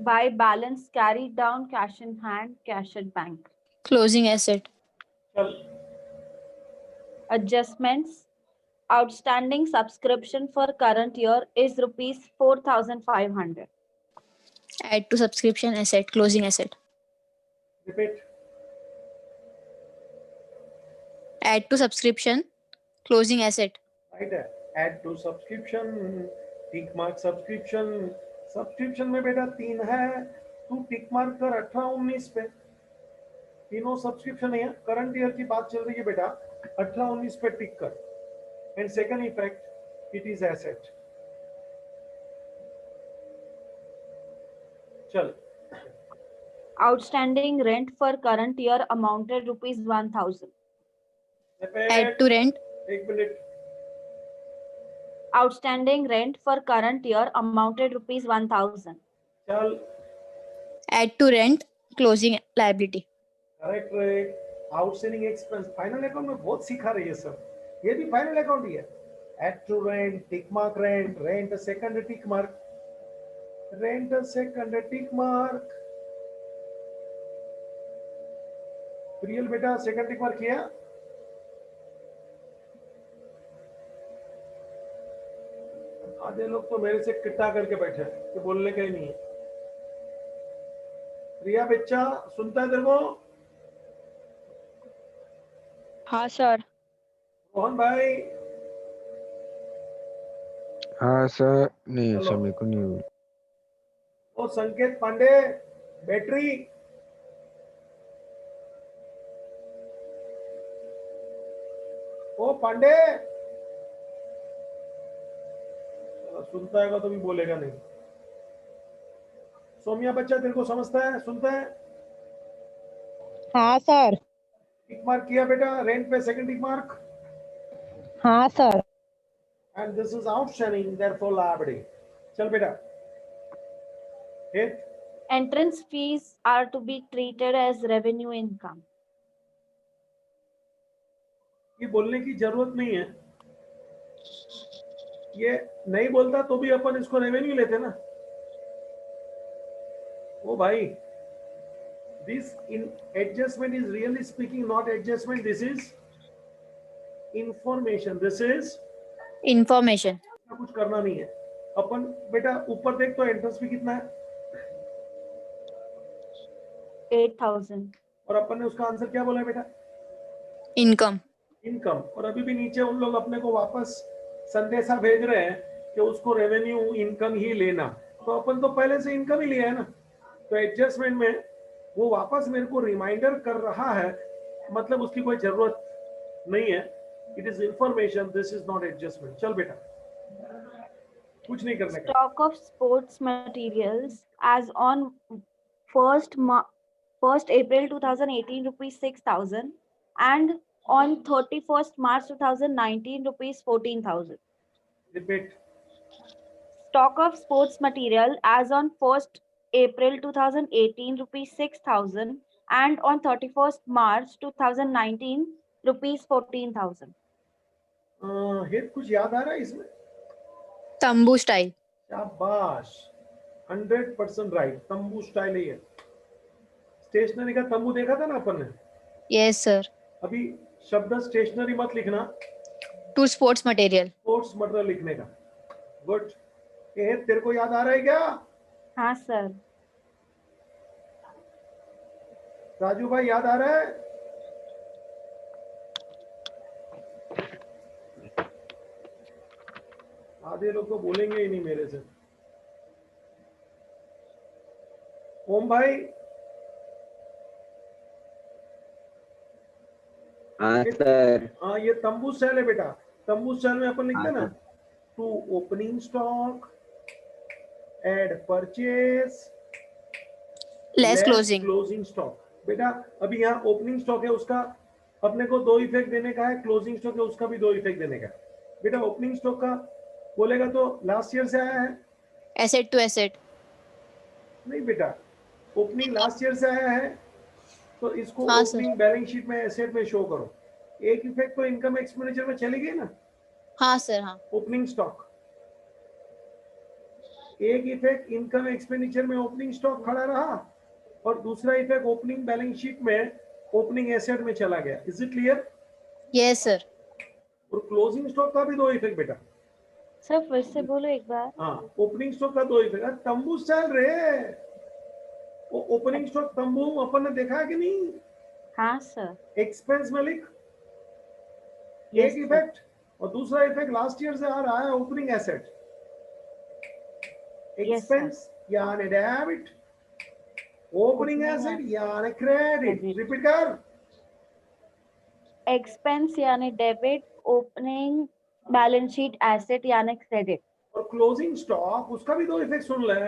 Speaker 5: By balance carried down, cash in hand, cash at bank.
Speaker 3: Closing asset.
Speaker 2: चल.
Speaker 5: Adjustments. Outstanding subscription for current year is rupees 4,500.
Speaker 3: Add to subscription asset. Closing asset.
Speaker 2: Repeat.
Speaker 3: Add to subscription. Closing asset.
Speaker 2: Right है. Add to subscription, tick mark subscription. Subscription में बेटा 3 है, तू tick mark कर 18-19 पे. तीनों subscription है. Current year की बात चल रही है बेटा, 18-19 पे टिक कर. And second effect, it is asset. चल.
Speaker 5: Outstanding rent for current year amounted rupees 1,000.
Speaker 3: Add to rent.
Speaker 2: एक minute.
Speaker 5: Outstanding rent for current year amounted rupees 1,000.
Speaker 2: चल.
Speaker 3: Add to rent. Closing liability.
Speaker 2: Correct rate. Outstanding expense. Final account में बहुत सिखा रही है सब. ये भी फाइनल अकाउंट ही है. Add to rent, tick mark rent, rent second tick mark, rent second tick mark. Priyal बेटा सेकंड टिक मार्क किया. आधे लोग तो मेरे से किट्टा करके बैठे कि बोलने का ही नहीं है. रिया बच्चा सुनता है तेरे को?
Speaker 9: हाँ सर.
Speaker 2: रोहन भाई.
Speaker 1: हाँ सर. नहीं
Speaker 2: चलो.
Speaker 1: सर, मेरे को नहीं हुई.
Speaker 2: ओ संकेत पांडे, बैटरी. ओ पांडे. सुनता है तो भी बोलेगा नहीं. सोमिया बच्चा तेरे को समझता है, सुनता है?
Speaker 9: हाँ सर.
Speaker 2: टिक मार्क किया बेटा रेंट पे, सेकंड टिक मार्क.
Speaker 9: हाँ sir.
Speaker 2: And this is outstanding, therefore liability. चल बेटा. Hit.
Speaker 5: Entrance fees are to be treated as revenue income.
Speaker 2: ये बोलने की जरूरत नहीं है. ये नहीं बोलता तो भी अपन इसको रेवेन्यू लेते ना. ओ भाई, this in adjustment is really speaking not adjustment, this is information. This is
Speaker 3: Information.
Speaker 2: कुछ करना नहीं है अपन. बेटा ऊपर देख तो एंट्रेंस फी कितना है,
Speaker 5: 8,000.
Speaker 2: और अपन ने उसका आंसर क्या बोला है बेटा?
Speaker 3: Income.
Speaker 2: इनकम. और अभी भी नीचे उन लोग अपने को वापस संदेशा भेज रहे हैं कि उसको रेवेन्यू इनकम ही लेना. तो अपन तो पहले से इनकम ही लिया है ना, तो एडजस्टमेंट में वो वापस मेरे को रिमाइंडर कर रहा है, मतलब उसकी कोई जरूरत नहीं है. It is information, this is not adjustment. चल बेटा, कुछ नहीं करने का.
Speaker 5: Stock of sports materials as on 1st April 2018 rupees 6,000 and on 31st March 2019 rupees 14,000.
Speaker 2: Repeat.
Speaker 5: Stock of sports material as on 1st April 2018 rupees 6,000 and on 31st March 2019 rupees 14,000.
Speaker 2: हे कुछ याद आ रहा है इसमें?
Speaker 3: तंबू स्टाइल.
Speaker 2: शाबाश, 100% राइट. तंबू style ही है. Stationery का तंबू देखा था ना अपन ने?
Speaker 3: Yes sir.
Speaker 2: अभी शब्द स्टेशनरी मत लिखना,
Speaker 3: to sports material.
Speaker 2: Sports material लिखने का. गुड. ये तेरे को याद आ रहा है क्या?
Speaker 5: हाँ सर.
Speaker 2: राजू भाई याद आ रहा है? आधे लोग तो बोलेंगे ही नहीं मेरे से. ओम भाई,
Speaker 1: हाँ सर.
Speaker 2: हाँ ये तंबू स्टाइल है बेटा. तंबू स्टाइल में अपन लिखते हैं ना, to opening stock, add purchase,
Speaker 3: less closing.
Speaker 2: Closing stock. बेटा अभी यहाँ ओपनिंग स्टॉक है, उसका अपने को 2 इफेक्ट देने का है. क्लोजिंग स्टॉक है, उसका भी 2 इफेक्ट देने का है. बेटा ओपनिंग स्टॉक का बोलेगा तो लास्ट ईयर से आया है.
Speaker 3: Asset to asset.
Speaker 2: नहीं बेटा, ओपनिंग लास्ट ईयर से आया है, तो इसको
Speaker 3: हाँ,
Speaker 2: ओपनिंग बैलेंस शीट में एसेट में शो करो. एक इफेक्ट तो इनकम एक्सपेंडिचर में चली गई ना.
Speaker 3: हाँ सर. हाँ.
Speaker 2: ओपनिंग स्टॉक, एक इफेक्ट इनकम एक्सपेंडिचर में ओपनिंग स्टॉक खड़ा रहा और दूसरा इफेक्ट ओपनिंग बैलेंस शीट में ओपनिंग एसेट में चला गया. Is it clear?
Speaker 3: Yes sir.
Speaker 2: और क्लोजिंग स्टॉक का भी 2 इफेक्ट बेटा.
Speaker 5: सर फिर से बोलो एक बार.
Speaker 2: हाँ, ओपनिंग स्टॉक का 2 इफेक्ट. तंबू स्टाइल रे, वो ओपनिंग स्टॉक तंबू अपन ने देखा है कि नहीं?
Speaker 5: हाँ सर.
Speaker 2: एक्सपेंस में लिख.
Speaker 5: Yes,
Speaker 2: एक
Speaker 5: sir.
Speaker 2: इफेक्ट और दूसरा इफेक्ट लास्ट ईयर से आ रहा है, ओपनिंग एसेट. एक्सपेंस यानी डेबिट, ओपनिंग एसेट यानी क्रेडिट. रिपीट कर.
Speaker 5: एक्सपेंस यानी debit, opening balance sheet asset यानी क्रेडिट.
Speaker 2: और क्लोजिंग स्टॉक, उसका भी 2 इफेक्ट सुन ले.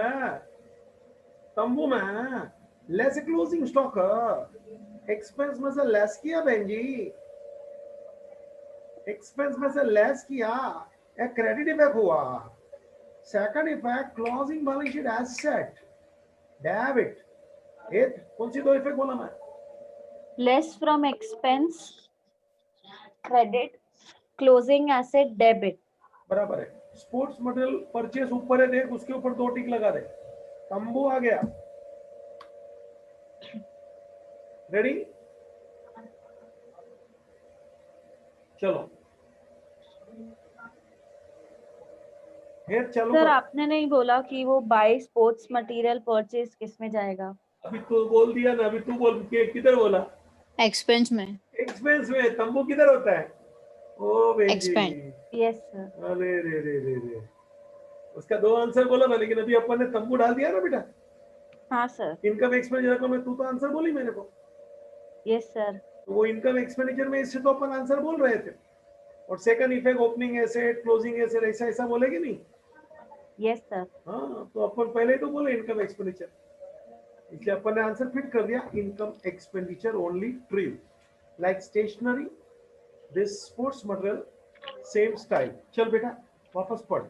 Speaker 2: तंबू में लेस क्लोजिंग स्टॉक, एक्सपेंस में से लेस किया बहन जी. एक्सपेंस में से लेस किया, एक क्रेडिट इफेक्ट हुआ. Second effect closing balance sheet asset debit. ये कौन सी 2 इफेक्ट बोला मैं?
Speaker 5: Less from expense credit, closing asset debit.
Speaker 2: बराबर है. स्पोर्ट्स मटेरियल परचेस ऊपर है, देख उसके ऊपर 2 टिक लगा दे. तंबू आ गया. रेडी? चलो चलो.
Speaker 5: सर आपने नहीं बोला कि वो बाय स्पोर्ट्स मटेरियल परचेज किस में जाएगा?
Speaker 2: अभी तू बोल दिया ना. अभी तू बोल के किधर बोला?
Speaker 3: एक्सपेंस में.
Speaker 2: एक्सपेंस में. तंबू किधर होता है? ओ बेंजी.
Speaker 3: Expand.
Speaker 5: Yes sir.
Speaker 2: अरे रे रे रे रे, उसका 2 आंसर बोला ना, लेकिन अभी अपन ने तंबू डाल दिया ना बेटा.
Speaker 5: हाँ सर.
Speaker 2: इनकम एक्सपेंडिचर में तू तो आंसर बोली मेरे को.
Speaker 5: Yes sir.
Speaker 2: तो वो इनकम एक्सपेंडिचर में इससे तो अपन आंसर बोल रहे थे. और second effect opening asset, closing asset, ऐसा ऐसा बोलेगी नहीं.
Speaker 5: Yes sir.
Speaker 2: हाँ, तो अपन पहले ही तो बोले इनकम एक्सपेंडिचर, इसलिए अपन ने आंसर फिट कर दिया. Income expenditure only true, like stationery, this sports material, same style. चल बेटा वापस पढ़.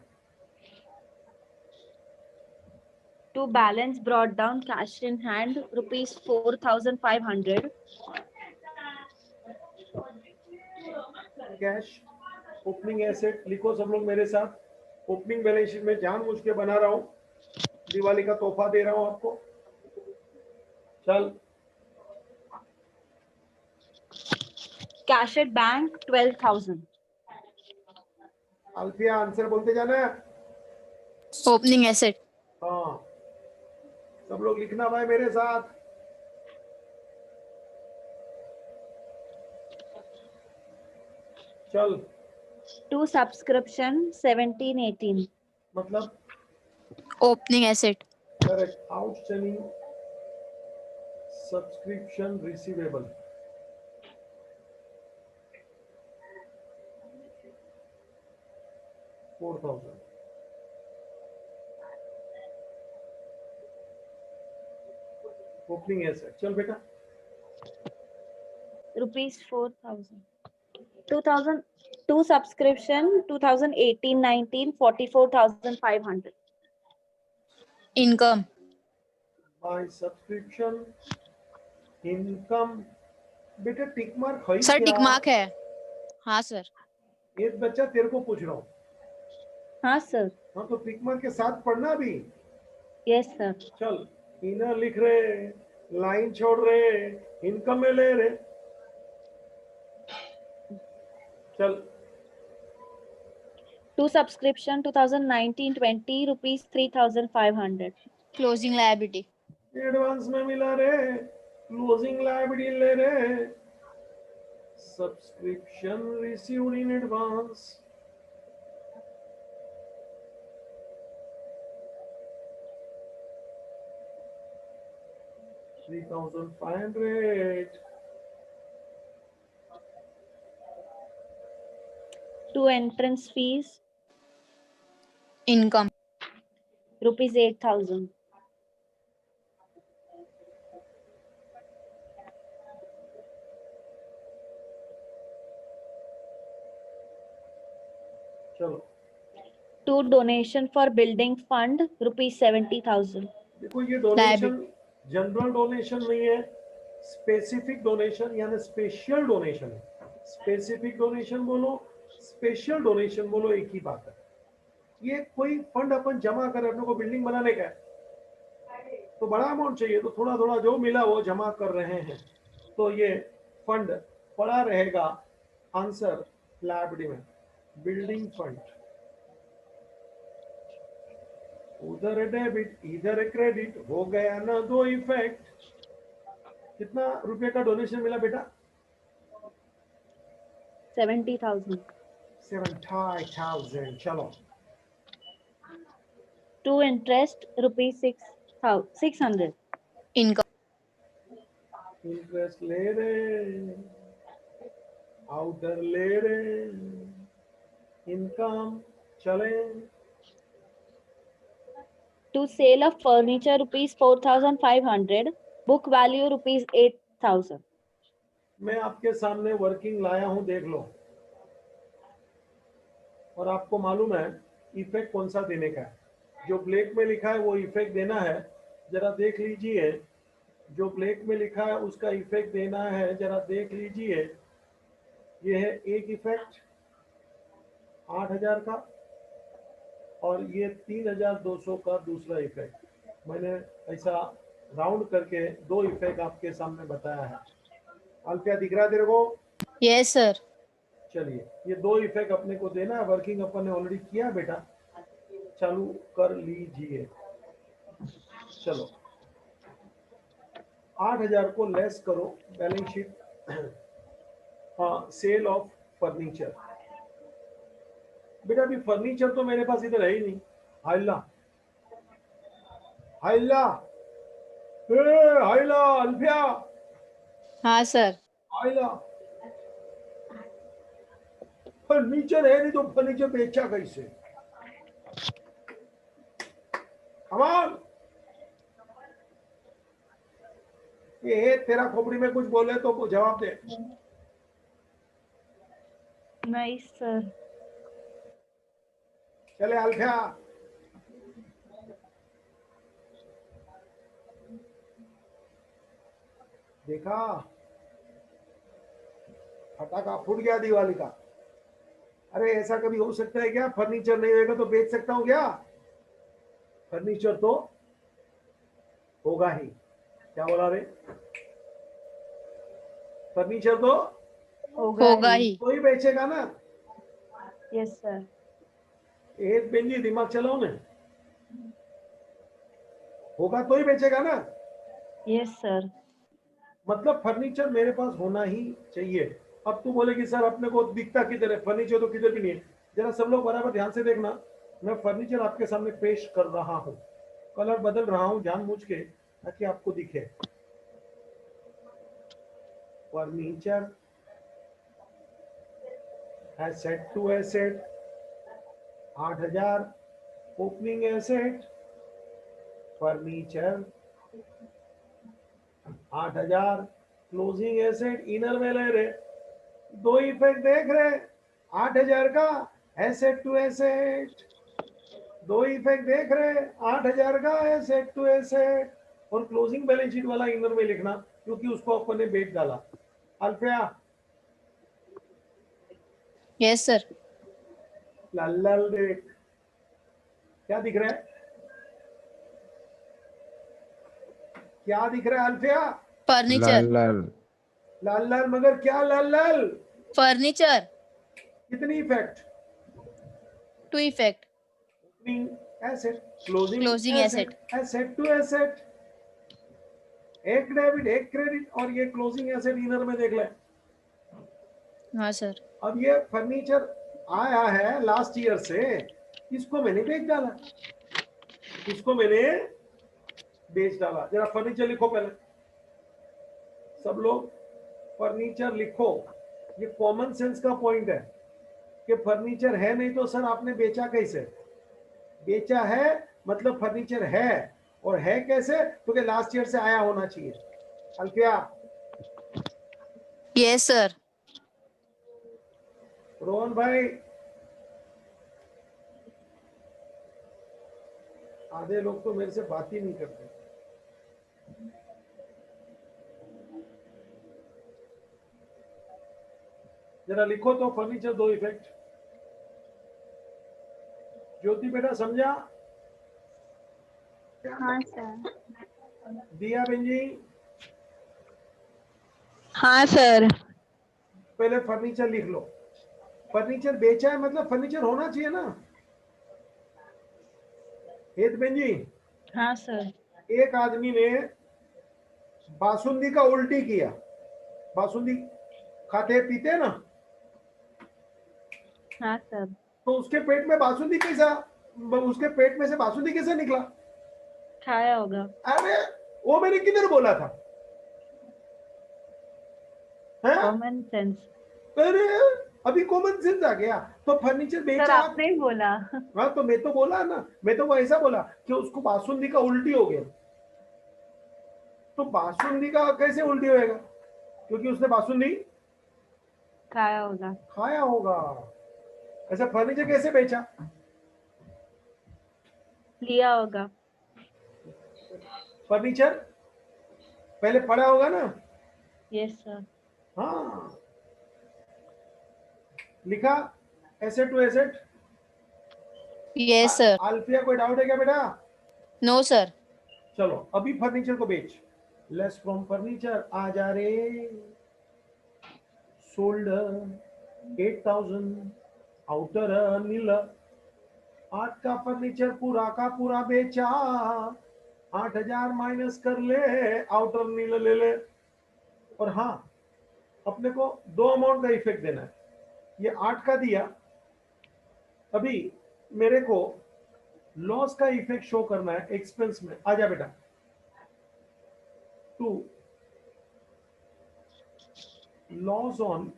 Speaker 5: To balance brought down cash in hand rupees 4,500.
Speaker 2: Cash opening asset लिखो सब लोग मेरे साथ. ओपनिंग बैलेंस शीट में जानबूझ के बना रहा हूं, दिवाली का तोहफा दे रहा हूं आपको. चल.
Speaker 5: Cash at bank 12,000.
Speaker 2: Alfiya answer बोलते जाना.
Speaker 3: Opening asset.
Speaker 2: हाँ, सब लोग लिखना भाई मेरे साथ. चल.
Speaker 5: To subscription 1718.
Speaker 2: मतलब
Speaker 3: Opening asset.
Speaker 2: Correct. Outstanding subscription receivable. $4,000. Opening asset. चल बेटा.
Speaker 5: Rupees 4,000. 2002 subscription, 2018-19, 44,500.
Speaker 3: Income.
Speaker 2: By subscription income. बेटा टिक मार्क है
Speaker 3: सर
Speaker 2: क्या?
Speaker 3: टिक मार्क है. हाँ सर.
Speaker 2: एक बच्चा तेरे को पूछ रहा हूँ.
Speaker 5: हाँ सर.
Speaker 2: हाँ तो टिक मार्क के साथ पढ़ना भी.
Speaker 5: Yes sir.
Speaker 2: चल इनर लिख रहे, लाइन छोड़ रहे, इनकम में ले रहे. चल.
Speaker 5: To subscription 2019-20 rupees 3,500.
Speaker 3: Closing liability.
Speaker 2: Advance में मिला रहे, क्लोजिंग लायबिलिटी ले रहे. Subscription received in advance. $3,500.
Speaker 5: To entrance fees
Speaker 3: Income.
Speaker 5: rupees 8,000.
Speaker 2: चलो.
Speaker 5: To donation for building fund rupees 70,000.
Speaker 2: देखो ये डोनेशन जनरल डोनेशन नहीं है, स्पेसिफिक डोनेशन यानी स्पेशल डोनेशन है. स्पेसिफिक डोनेशन बोलो, स्पेशल डोनेशन बोलो, एक ही बात है. ये कोई फंड अपन जमा कर अपने को बिल्डिंग बनाने का है तो बड़ा अमाउंट चाहिए तो थोड़ा थोड़ा जो मिला वो जमा कर रहे हैं तो ये फंड पड़ा रहेगा. आंसर लायबिलिटी में. Building fund. उधर डेबिट इधर क्रेडिट हो गया ना दो इफेक्ट. कितना रुपए का डोनेशन मिला बेटा?
Speaker 5: 70,000.
Speaker 2: 70,000. चलो.
Speaker 5: To interest rupees 600.
Speaker 3: Income.
Speaker 2: Interest ले रहे, आउटर ले रहे, इनकम. चले.
Speaker 5: To sale of furniture rupees 4,500. Book value rupees 8,000.
Speaker 2: मैं आपके सामने वर्किंग लाया हूं, देख लो. और आपको मालूम है इफेक्ट कौन सा देने का है. जो ब्लैक में लिखा है वो इफेक्ट देना है. जरा देख लीजिए. जो ब्लैक में लिखा है उसका इफेक्ट देना है. जरा देख लीजिए. ये है एक इफेक्ट 8,000 का और ये 3,200 का दूसरा इफेक्ट. मैंने ऐसा राउंड करके दो इफेक्ट आपके सामने बताया है. अल्फिया दिख रहा है तेरे को?
Speaker 3: Yes sir.
Speaker 2: चलिए ये दो इफेक्ट अपने को देना है. वर्किंग अपन ने ऑलरेडी किया बेटा. चालू कर लीजिए. चलो 8,000 को लेस करो बैलेंस शीट. हाँ सेल ऑफ फर्नीचर. बेटा अभी फर्नीचर तो मेरे पास इधर है ही नहीं. हाइला हाइला हाइला अल्फिया
Speaker 3: हाँ सर.
Speaker 2: हाइला. फर्नीचर है नहीं तो फर्नीचर बेचा कैसे? कमाल. ये तेरा खोपड़ी में कुछ बोले तो जवाब दे.
Speaker 5: नहीं सर.
Speaker 2: चले अल्फिया. देखा फटाका फूट गया दिवाली का. अरे ऐसा कभी हो सकता है क्या? फर्नीचर नहीं होगा तो बेच सकता हूं क्या? फर्नीचर तो होगा ही. क्या बोला रे? फर्नीचर तो
Speaker 3: होगा ही.
Speaker 2: कोई बेचेगा ना.
Speaker 5: Yes sir.
Speaker 2: एक बेंजी दिमाग चलाओ ना. होगा तो ही बेचेगा ना.
Speaker 5: Yes sir.
Speaker 2: मतलब फर्नीचर मेरे पास होना ही चाहिए. अब तू बोले कि सर अपने को दिखता किधर है? फर्नीचर तो किधर भी नहीं है. जरा सब लोग बराबर ध्यान से देखना. मैं फर्नीचर आपके सामने पेश कर रहा हूं. कलर बदल रहा हूं जानबूझ के ताकि आपको दिखे। Furniture asset to asset 8000 opening asset, furniture 8000 closing asset. Inner में ले रहे, दो इफेक्ट देख रहे, 8000 का एसेट टू एसेट, दो इफेक्ट देख रहे, 8000 का एसेट टू एसेट, और क्लोजिंग बैलेंस शीट वाला इनर में लिखना क्योंकि उसको अपन ने बेच डाला। Alfiya
Speaker 3: yes sir.
Speaker 2: लाल लाल देख, क्या दिख रहा है? क्या दिख रहा है अल्फिया?
Speaker 3: फर्नीचर।
Speaker 1: लाल
Speaker 2: लाल लाल, मगर क्या लाल लाल?
Speaker 3: फर्नीचर।
Speaker 2: कितनी effect?
Speaker 3: 2 effect.
Speaker 2: Opening asset, closing
Speaker 3: Closing
Speaker 2: asset, asset to asset, एक डेबिट एक क्रेडिट, और ये क्लोजिंग एसेट इनर में देख ले।
Speaker 3: हाँ सर।
Speaker 2: अब ये फर्नीचर आया है लास्ट ईयर से, इसको मैंने बेच डाला, इसको मैंने बेच डाला। जरा फर्नीचर लिखो पहले, सब लोग फर्नीचर लिखो। ये कॉमन सेंस का पॉइंट है कि फर्नीचर है, नहीं तो सर आपने बेचा कैसे? बेचा है मतलब फर्नीचर है, और है कैसे? क्योंकि लास्ट ईयर से आया होना चाहिए। Alfiya,
Speaker 3: yes sir.
Speaker 2: रोहन भाई, आधे लोग तो मेरे से बात ही नहीं करते। जरा लिखो तो फर्नीचर दो इफेक्ट। ज्योति बेटा समझा?
Speaker 5: हाँ सर।
Speaker 2: दिया बेंजी,
Speaker 9: हाँ सर।
Speaker 2: पहले फर्नीचर लिख लो। फर्नीचर बेचा है मतलब फर्नीचर होना चाहिए ना। हेत बेंजी,
Speaker 5: हाँ सर।
Speaker 2: एक आदमी ने बासुंदी का उल्टी किया, बासुंदी खाते पीते ना,
Speaker 5: हाँ सर।
Speaker 2: तो उसके पेट में बासुंदी कैसा, उसके पेट में से बासुंदी कैसे निकला?
Speaker 5: खाया होगा।
Speaker 2: अरे वो मैंने किधर बोला था? हैं?
Speaker 5: Common sense.
Speaker 2: अरे अभी कॉमन सेंस आ गया। तो फर्नीचर बेचा,
Speaker 5: सर आपने ही बोला।
Speaker 2: हाँ तो मैं तो बोला ना, मैं तो वो ऐसा बोला कि उसको बासुंदी का उल्टी हो गया। तो बासुंदी का कैसे उल्टी होएगा? क्योंकि उसने बासुंदी
Speaker 5: खाया होगा।
Speaker 2: खाया होगा। ऐसा फर्नीचर कैसे बेचा?
Speaker 5: लिया होगा।
Speaker 2: फर्नीचर पहले पड़ा होगा ना।
Speaker 5: Yes sir.
Speaker 2: हाँ, लिखा asset to asset.
Speaker 3: Yes sir.
Speaker 2: Alfiya कोई डाउट है क्या बेटा?
Speaker 3: No sir.
Speaker 2: चलो अभी फर्नीचर को बेच। लेस फ्रॉम फर्नीचर आ जा रे। सोल्ड 8000, आउटर नील। 8 का फर्नीचर पूरा का पूरा बेचा, 8000 माइनस कर ले, आउटर नील ले ले। और हाँ, अपने को दो अमाउंट का इफेक्ट देना है। ये 8 का दिया, अभी मेरे को लॉस का इफेक्ट शो करना है एक्सपेंस में। आजा बेटा। 2 loss on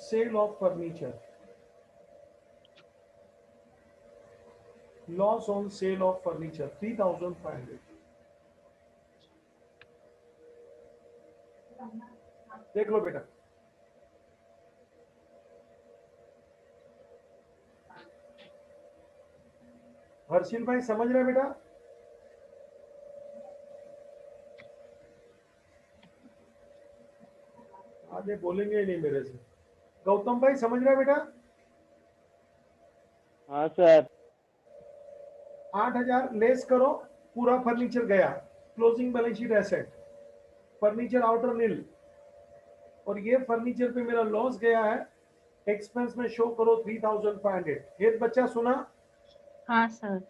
Speaker 2: cell of furniture, loss on cell of furniture 3500। देख लो बेटा, हर्षिल भाई समझ रहे बेटा? आगे बोलेंगे ही नहीं मेरे से। गौतम भाई समझ रहे बेटा?
Speaker 4: हाँ सर।
Speaker 2: 8000 लेस करो, पूरा फर्नीचर गया, closing balance sheet asset, furniture outer nil, और ये फर्नीचर पे मेरा लॉस गया है, एक्सपेंस में शो करो 3500। ये बच्चा सुना?
Speaker 5: हाँ सर।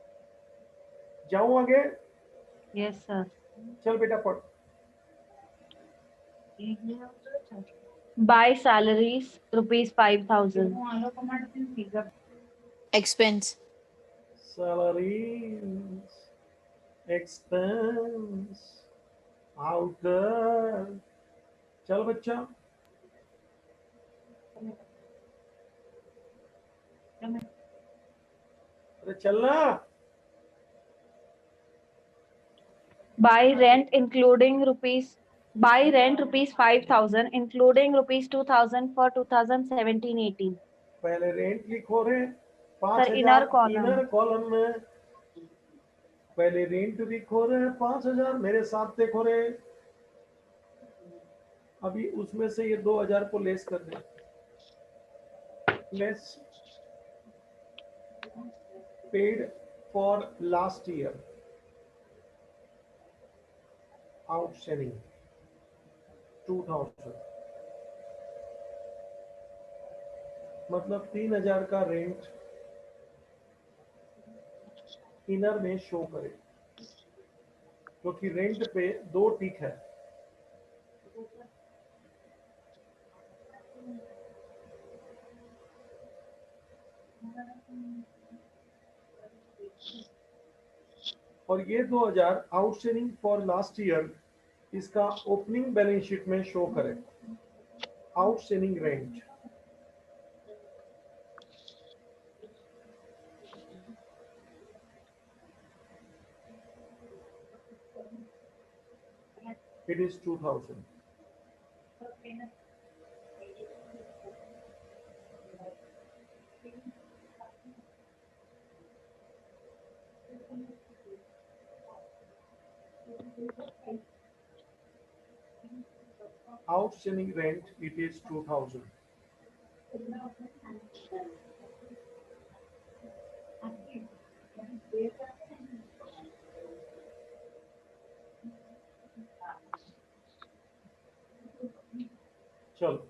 Speaker 2: जाऊं आगे?
Speaker 5: Yes sir.
Speaker 2: चल बेटा पढ़।
Speaker 5: By salaries ₹5000।
Speaker 3: Expense.
Speaker 2: salaries, expense, outer. चल बच्चा, अरे चलना.
Speaker 5: Buy rent rupees 5,000 including rupees 2,000 for 2017-18.
Speaker 2: पहले रेंट लिखो रे.
Speaker 5: Sir,
Speaker 2: 5,000
Speaker 5: inner column.
Speaker 2: Inner column में. पहले रेंट लिखो रे 5,000. मेरे साथ देखो रे. अभी उसमें से ये 2,000 को लेस कर दे. Less paid for last year outstanding 2,000. मतलब 3,000 का रेंट इनर में शो करे, क्योंकि रेंट पे 2 टिक है. और ये 2,000 आउटस्टैंडिंग फॉर लास्ट ईयर इसका ओपनिंग बैलेंस शीट में शो करे. Outstanding rent. It is 2,000. Outstanding rent, it is 2,000. चलो.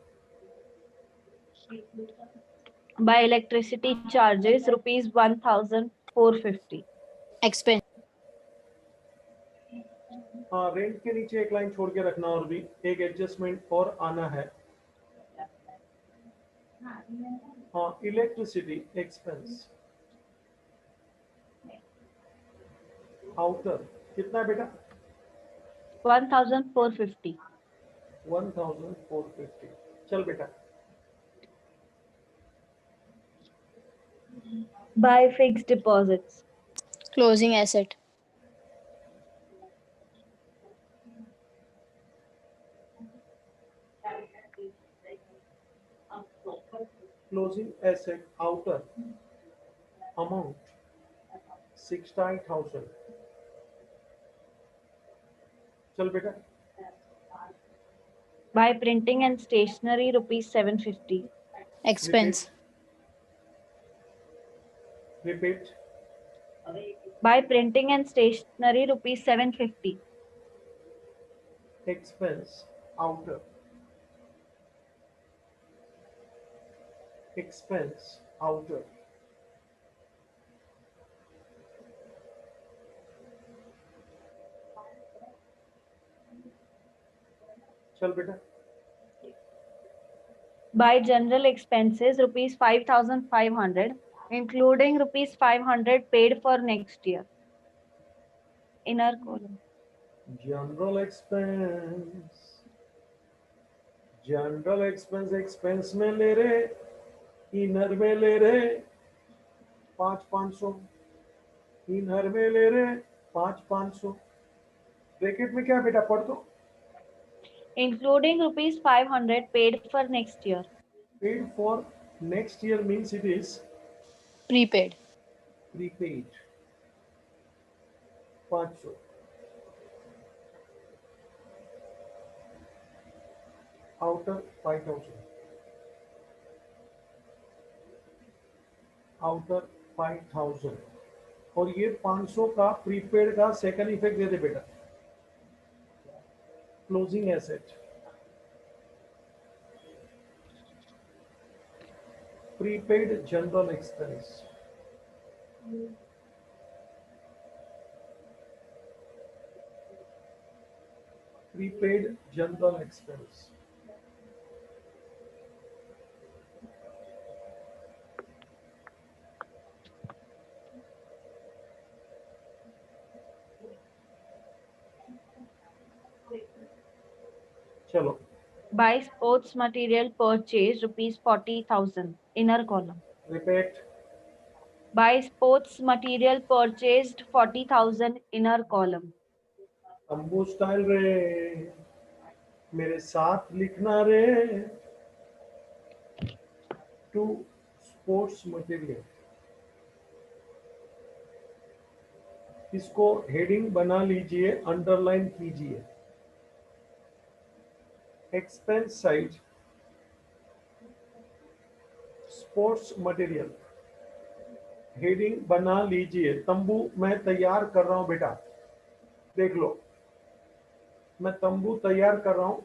Speaker 5: By electricity charges rupees 1,450.
Speaker 3: Expense.
Speaker 2: हाँ, रेंट के नीचे एक लाइन छोड़ के रखना और भी एक एडजस्टमेंट और आना है. हाँ, इलेक्ट्रिसिटी एक्सपेंस आउटर कितना है बेटा?
Speaker 5: 1,450.
Speaker 2: 1,450. चल बेटा.
Speaker 5: By fixed deposits.
Speaker 3: Closing asset.
Speaker 2: Closing asset outer amount 60,000. चल बेटा.
Speaker 5: By printing and stationery rupees 750.
Speaker 3: Expense.
Speaker 2: Repeat.
Speaker 5: By printing and stationery rupees 750.
Speaker 2: Expense outer. Expense outer. चल बेटा.
Speaker 5: By general expenses rupees 5,500 including rupees 500 paid for next year. Inner column.
Speaker 2: General expense. General expense expense में ले रहे, inner में ले रहे 5,500. Inner में ले रहे 5,500. ब्रैकेट में क्या बेटा पढ़ दो.
Speaker 5: Including rupees 500 paid for next year.
Speaker 2: Paid for next year means it is
Speaker 3: Prepaid.
Speaker 2: prepaid. 500. Outer 5,000. Outer 5,000. और ये 500 का प्रीपेड का सेकंड इफेक्ट दे दे बेटा. Closing asset. Prepaid general expense. Prepaid general expense. चलो
Speaker 5: Buy sports material purchase rupees 40,000. Inner column.
Speaker 2: Repeat.
Speaker 5: Buy sports material purchased 40,000. Inner column.
Speaker 2: तंबू style रे, मेरे साथ लिखना रे. टू स्पोर्ट्स मटेरियल, इसको हेडिंग बना लीजिए, अंडरलाइन कीजिए. Expense side sports material, heading बना लीजिए. तंबू मैं तैयार कर रहा हूं बेटा, देख लो, मैं तंबू तैयार कर रहा हूं,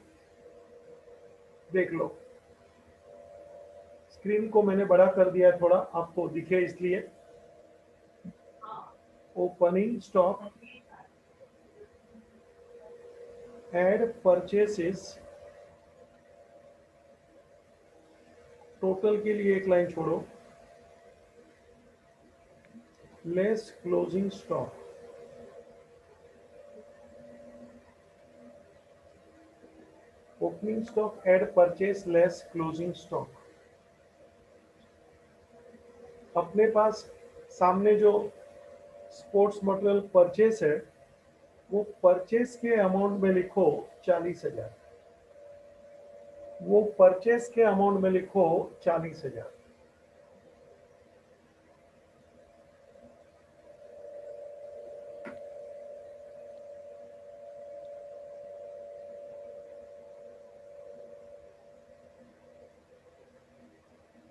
Speaker 2: देख लो. स्क्रीन को मैंने बड़ा कर दिया थोड़ा, आपको दिखे इसलिए. Opening stock, add purchases, total के लिए एक लाइन छोड़ो. Less closing stock, opening stock, add purchase, less closing stock. अपने पास सामने जो स्पोर्ट्स मटेरियल परचेस है, वो परचेस के अमाउंट में लिखो 40,000. वो परचेस के अमाउंट में लिखो 40,000.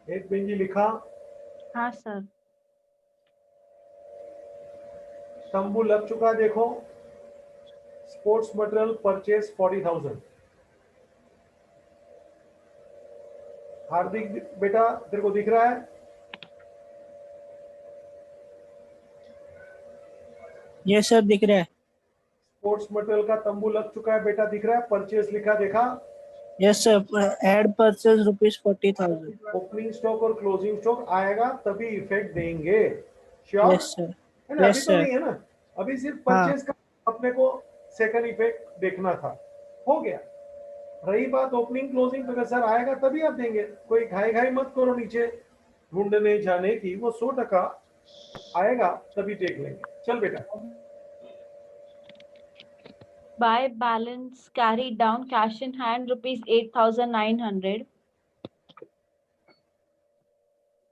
Speaker 2: एक बेंजी लिखा.
Speaker 5: हाँ सर.
Speaker 2: तंबू लग चुका, देखो. Sports material purchase 40,000. हार्दिक बेटा, तेरे को दिख रहा है?
Speaker 7: यस सर, दिख रहा है.
Speaker 2: स्पोर्ट्स मटेरियल का तंबू लग चुका है बेटा, दिख रहा है? परचेस लिखा, देखा?
Speaker 7: Yes sir, add purchase ₹40,000.
Speaker 2: Opening stock और क्लोजिंग स्टॉक आएगा तभी इफेक्ट देंगे. Sure
Speaker 7: yes sir.
Speaker 2: है ना? अभी
Speaker 7: यस
Speaker 2: तो
Speaker 7: सर.
Speaker 2: नहीं है ना, अभी सिर्फ
Speaker 7: हाँ.
Speaker 2: परचेस का अपने को सेकंड इफेक्ट देखना था. हो गया. रही बात ओपनिंग क्लोजिंग, तो सर आएगा तभी आप देंगे. कोई घाई घाई मत करो नीचे ढूंढने जाने की, वो 100% आएगा तभी देख लेंगे. चल बेटा.
Speaker 5: Buy balance carried down cash in hand rupees 8,900.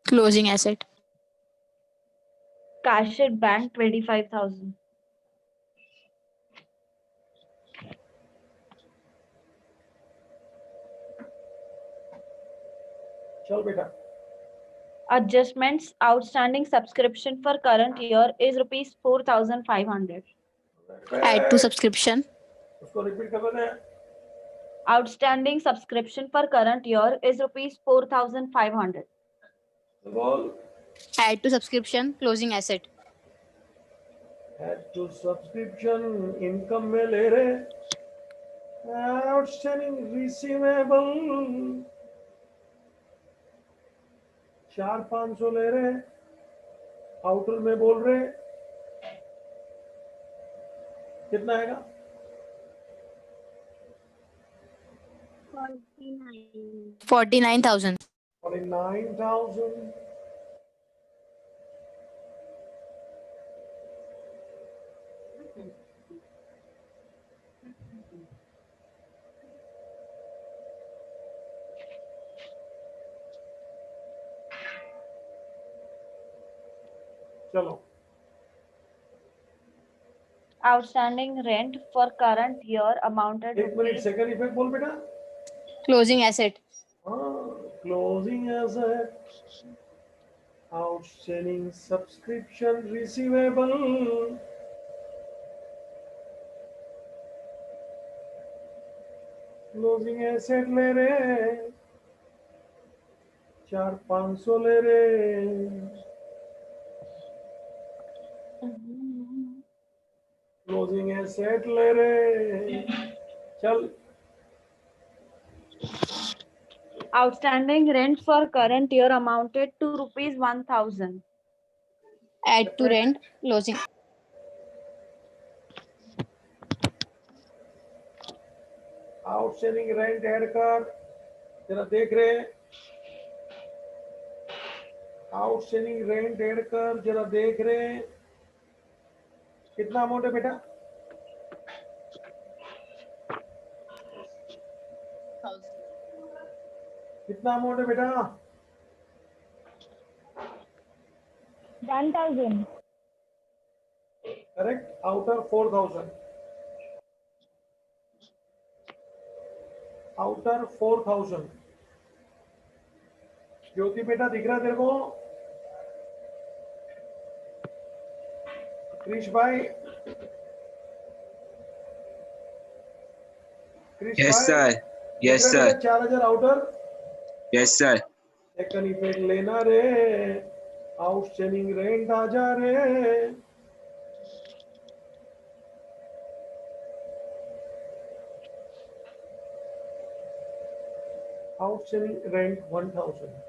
Speaker 3: Closing asset.
Speaker 5: Cash at bank 25,000.
Speaker 2: चल बेटा.
Speaker 5: Adjustments outstanding subscription for current year is rupees 4,500.
Speaker 3: Add to subscription.
Speaker 2: उसको रिपीट कर देते हैं.
Speaker 5: Outstanding subscription for current year is rupees 4,500.
Speaker 2: बोल.
Speaker 3: Add to subscription. Closing asset.
Speaker 2: Add to subscription, income में ले रहे. Outstanding receivable 4,500 ले रहे. आउटर में बोल रहे कितना आएगा?
Speaker 3: 49,000.
Speaker 2: 49,000. चलो.
Speaker 5: Outstanding rent for current year amounted
Speaker 2: एक मिनट, सेकंड इफेक्ट बोल बेटा.
Speaker 3: Closing asset.
Speaker 2: Closing asset, outstanding subscription receivable, closing asset ले रहे 4,500 ले रहे. क्लोजिंग एसेट ले रहे. चल.
Speaker 5: Outstanding rent for current year amounted to rupees 1,000.
Speaker 3: Add to rent. Closing.
Speaker 2: Outstanding rent add कर, जरा देख रहे, आउटस्टैंडिंग रेंट ऐड कर, जरा देख रहे कितना अमाउंट है बेटा? कितना अमाउंट है बेटा?
Speaker 9: 1,000.
Speaker 2: करेक्ट. आउटर 4,000. आउटर 4,000. ज्योति बेटा दिख रहा है तेरे को? क्रिश भाई, क्रिश
Speaker 10: Yes,
Speaker 2: भाई,
Speaker 10: sir. Yes,
Speaker 2: दिख रहा है
Speaker 10: sir.
Speaker 2: बेटा 4,000 outer?
Speaker 10: Yes, sir.
Speaker 2: Second effect लेना रे, आउटस्टैंडिंग रेंट आ जा रे. Outstanding rent 1,000.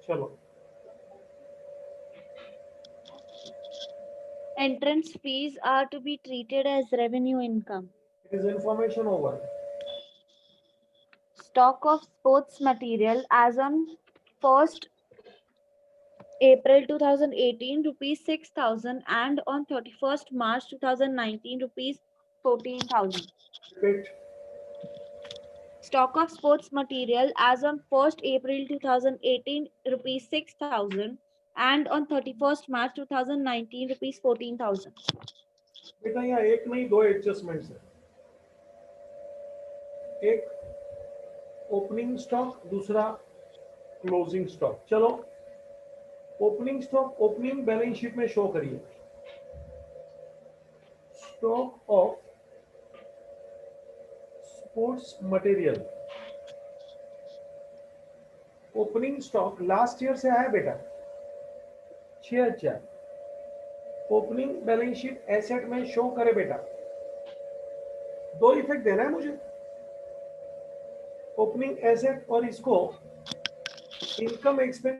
Speaker 2: चलो.
Speaker 5: Entrance fees are to be treated as revenue income.
Speaker 2: It is information over.
Speaker 5: Stock of sports material as on 1st April 2018 rupees 6,000 and on 31st March 2019 rupees 14,000.
Speaker 2: Repeat.
Speaker 5: Stock of sports material as on 1st April 2018 rupees 6,000 and on 31st March 2019 rupees 14,000.
Speaker 2: बेटा यहाँ एक नहीं दो adjustments है. एक opening stock, दूसरा closing stock. चलो opening stock opening balance sheet में शो करिए. Stock of sports material, opening stock last year से आया बेटा 6,000. ओपनिंग बैलेंस शीट एसेट में शो करे बेटा. दो इफेक्ट देना है मुझे, ओपनिंग एसेट और इसको income expense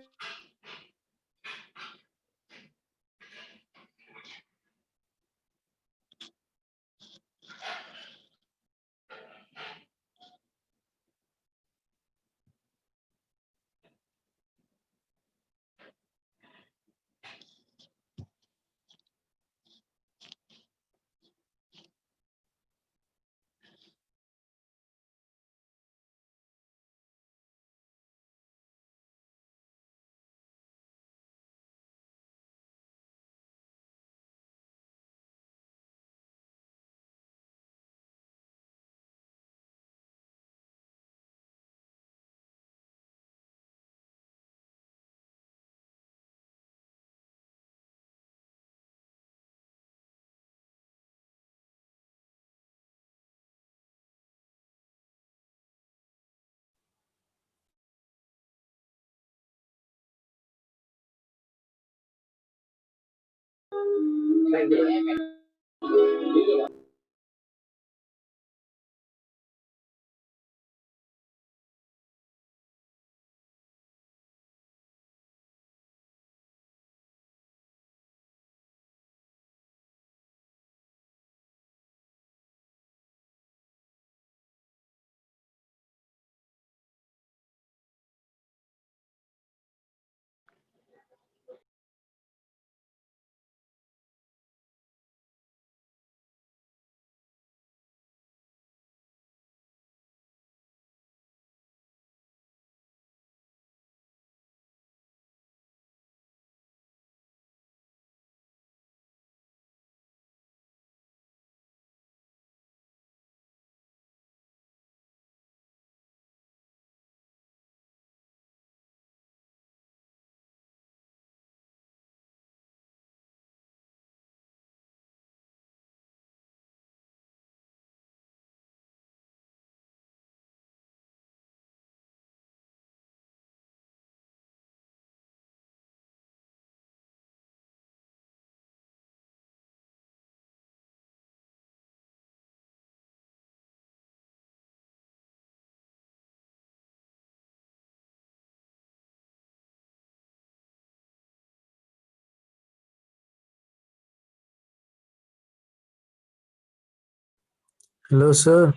Speaker 11: hello sir.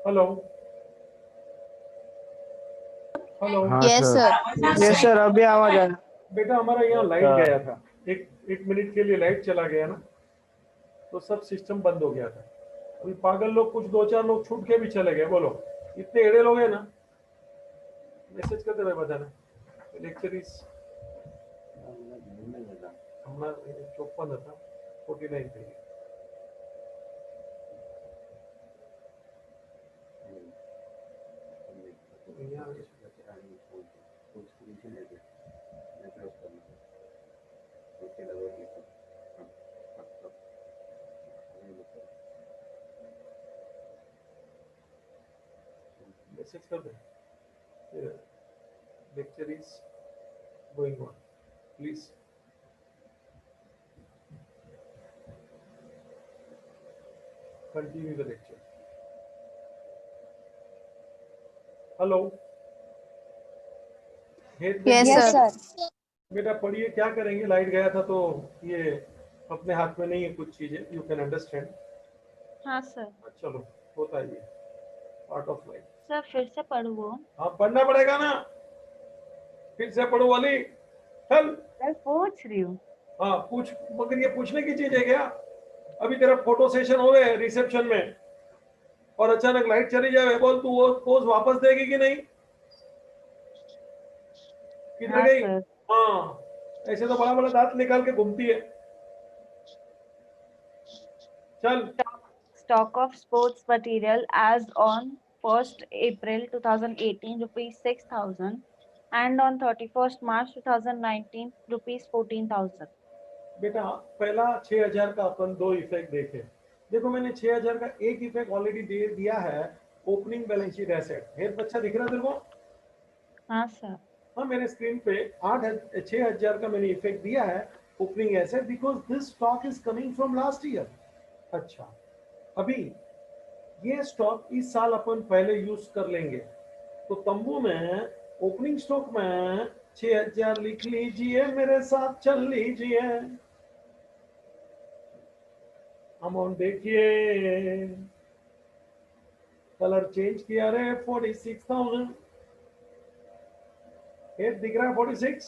Speaker 2: Hello hello.
Speaker 8: हाँ
Speaker 3: Yes,
Speaker 8: sir.
Speaker 3: sir.
Speaker 7: Yes sir, अभी आवाज आया।
Speaker 2: बेटा हमारा यहाँ
Speaker 4: Yes,
Speaker 2: लाइट
Speaker 4: sir.
Speaker 2: गया था, एक मिनट के लिए लाइट चला गया ना, तो सब सिस्टम बंद हो गया था। अभी पागल लोग कुछ 2-4 लोग छूट के भी चले गए। बोलो, इतने एड़े लोग हैं ना, मैसेज करते हुए बताना। लेक्चर इज हमारा 54 था, 49 पे। मैसेज कर दे, lecture is going on, please. Continue the lecture. Hello.
Speaker 3: Yes, sir.
Speaker 2: बेटा पढ़िए, क्या करेंगे, लाइट गया था तो ये अपने हाथ में नहीं है कुछ चीजें, यू कैन अंडरस्टैंड।
Speaker 5: हाँ सर।
Speaker 2: चलो, होता है ये, पार्ट ऑफ लाइफ।
Speaker 5: सर फिर से पढ़ू वो?
Speaker 2: हाँ पढ़ना पड़ेगा ना, फिर से पढ़ो वाली, चल।
Speaker 5: मैं पूछ रही हूँ।
Speaker 2: हाँ पूछ, मगर ये पूछने की चीज है क्या? अभी तेरा फोटो सेशन हो गए रिसेप्शन में और अचानक लाइट चली जाए, बोल तू वो पोज वापस देगी कि नहीं? किधर
Speaker 5: हाँ
Speaker 2: गई?
Speaker 5: सर।
Speaker 2: हाँ, ऐसे तो बड़ा बड़ा दांत निकाल के घूमती है। चल।
Speaker 5: Stock of sports material as on 1st April 2018 rupees 6,000 and on 31st March 2019 rupees 14,000.
Speaker 2: बेटा पहला 6,000 का अपन दो इफेक्ट देखे। देखो मैंने 6,000 का एक इफेक्ट ऑलरेडी दे दिया है, opening balance sheet asset. Head अच्छा दिख रहा है तेरे को?
Speaker 5: हाँ सर।
Speaker 2: हाँ, मेरे स्क्रीन पे 6,000 का मैंने इफेक्ट दिया है opening asset, because this stock is coming from last year. अच्छा, अभी ये स्टॉक इस साल अपन पहले यूज कर लेंगे, तो तंबू में ओपनिंग स्टॉक में 6,000 लिख लीजिए, मेरे साथ चल लीजिए। अमाउंट देखिए, कलर चेंज किया रे, 46,000। हेड दिख रहा है 46?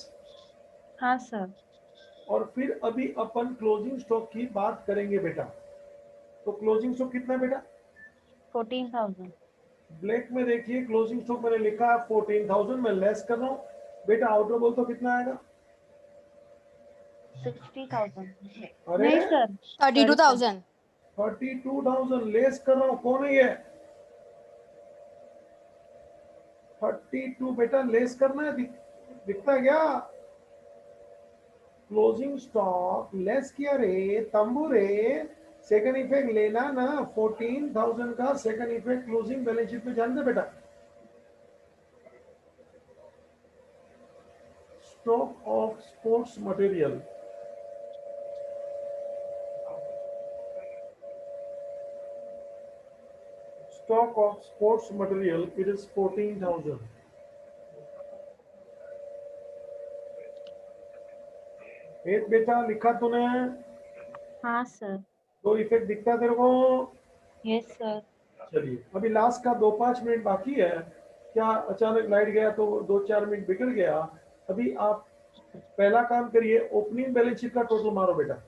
Speaker 5: हाँ सर।
Speaker 2: और फिर अभी अपन क्लोजिंग स्टॉक की बात करेंगे बेटा। तो क्लोजिंग स्टॉक कितना है बेटा?
Speaker 5: 14,000।
Speaker 2: ब्लैक में देखिए क्लोजिंग स्टॉक मैंने लिखा 14,000, मैं लेस कर रहा हूँ बेटा। आउटर बोल तो कितना आएगा?
Speaker 5: 60,000।
Speaker 2: अरे
Speaker 5: नहीं सर,
Speaker 3: 32,000.
Speaker 2: 32,000 लेस कर रहा हूँ। कौन है ये? 32 बेटा लेस करना है। दिखता है क्या? क्लोजिंग स्टॉक लेस किया रे तंबू रे। सेकंड इफेक्ट लेना ना 14,000 का second effect closing balance sheet में जान दे बेटा। Stock of sports material, stock of sports material, it is 14,000. एक बेटा लिखा तूने?
Speaker 5: हाँ सर।
Speaker 2: तो इफेक्ट दिखता तेरे को?
Speaker 5: Yes sir.
Speaker 2: चलिए अभी लास्ट का 2-5 मिनट बाकी है। क्या अचानक लाइट गया तो 2-4 मिनट बिगड़ गया। अभी आप पहला काम करिए, ओपनिंग बैलेंस शीट का टोटल मारो बेटा।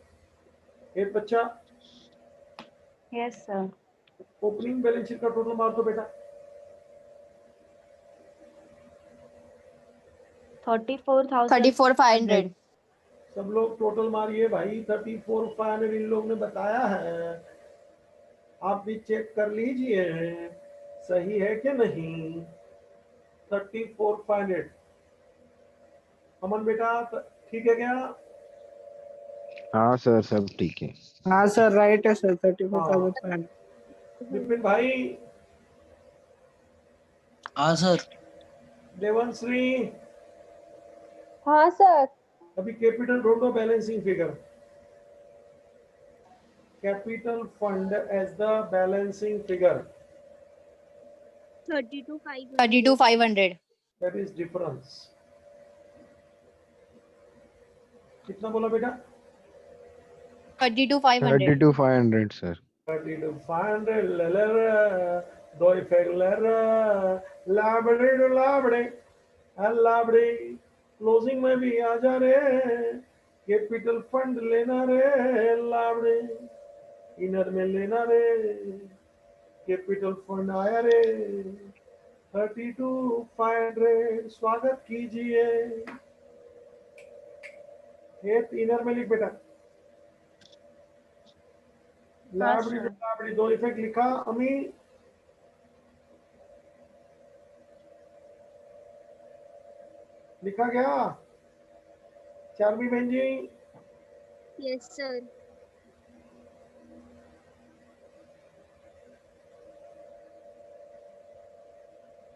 Speaker 2: एक बच्चा
Speaker 5: yes sir.
Speaker 2: Opening balance sheet का टोटल मार दो बेटा।
Speaker 5: 34,000।
Speaker 3: 34,500.
Speaker 2: सब लोग टोटल मारिए भाई। 34,500 इन लोग ने बताया है। आप भी चेक कर लीजिए सही है कि नहीं। 34,500 अमन बेटा ठीक है क्या?
Speaker 1: हाँ सर, सब ठीक है।
Speaker 7: हाँ सर, राइट है सर,
Speaker 2: हाँ
Speaker 7: 34,500।
Speaker 2: विपिन भाई,
Speaker 4: हाँ सर।
Speaker 2: देवनश्री,
Speaker 9: हाँ सर।
Speaker 2: अभी कैपिटल ढूंढो balancing figure. Capital fund as the balancing figure,
Speaker 9: 32,500.
Speaker 3: 32,500.
Speaker 2: That is difference. कितना बोला बेटा?
Speaker 3: 32,500.
Speaker 1: 32,500 सर।
Speaker 2: 32,500 दो इफेक्ट लाबड़े लाबड़े लाबड़े। क्लोजिंग में भी आ जा रे। कैपिटल फंड लेना रे लाबड़े। इनर में लेना रे। कैपिटल फंड आया रे 32,500। स्वागत कीजिए। इनर में लिख बेटा। लाबड़ी
Speaker 5: सर।
Speaker 2: लाबड़ी दो इफेक्ट लिखा। अमी लिखा गया? चारवी बहन जी
Speaker 9: यस सर।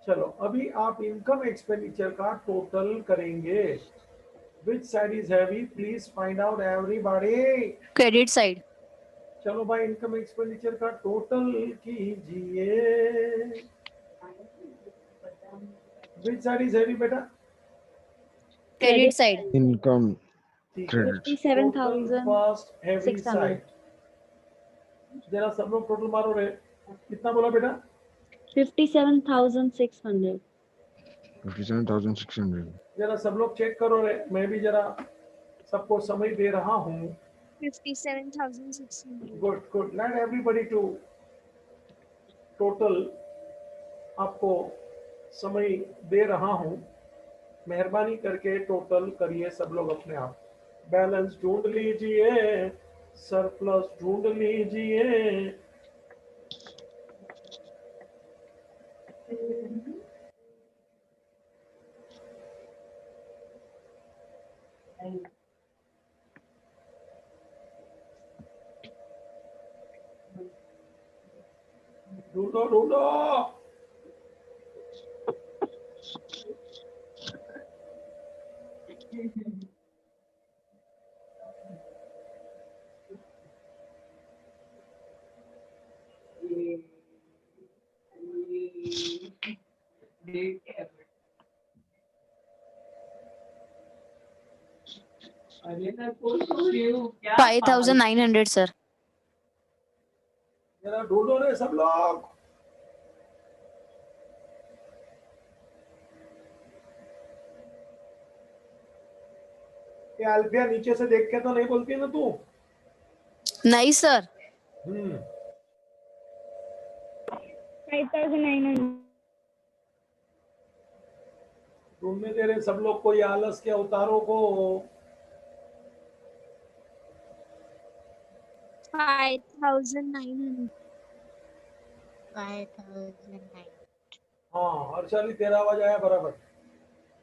Speaker 2: चलो अभी आप इनकम एक्सपेंडिचर का टोटल करेंगे। Which side is heavy? Please find out everybody.
Speaker 3: Credit side.
Speaker 2: चलो भाई इनकम एक्सपेंडिचर का टोटल कीजिए। विच साइड इज हैवी बेटा?
Speaker 3: Credit side.
Speaker 1: इनकम
Speaker 2: ठीक है।
Speaker 1: Credit.
Speaker 2: Total first heavy
Speaker 5: 57,600।
Speaker 2: Side. जरा सब लोग टोटल मारो रे। कितना बोला बेटा?
Speaker 5: 57,600।
Speaker 1: 57,600।
Speaker 2: जरा सब लोग चेक करो रे। मैं भी जरा सबको समय दे रहा हूँ।
Speaker 9: 57,600.
Speaker 2: Good good. Let everybody to total. आपको समय दे रहा हूँ, मेहरबानी करके टोटल करिए सब लोग अपने आप। बैलेंस ढूंढ लीजिए, सरप्लस ढूंढ लीजिए। ढूंढो ढूंढो। क्या
Speaker 3: 5,900 sir.
Speaker 2: जरा ढूंढो रे सब लोग। ये अल्फिया नीचे से देख के तो नहीं बोलती ना तू?
Speaker 3: नहीं सर।
Speaker 9: 5,900.
Speaker 2: तुमने दे रहे सब लोग को ये आलस के अवतारों को।
Speaker 9: 5,900.
Speaker 3: 5,900.
Speaker 2: हाँ हर्षाली तेरा आवाज आया बराबर।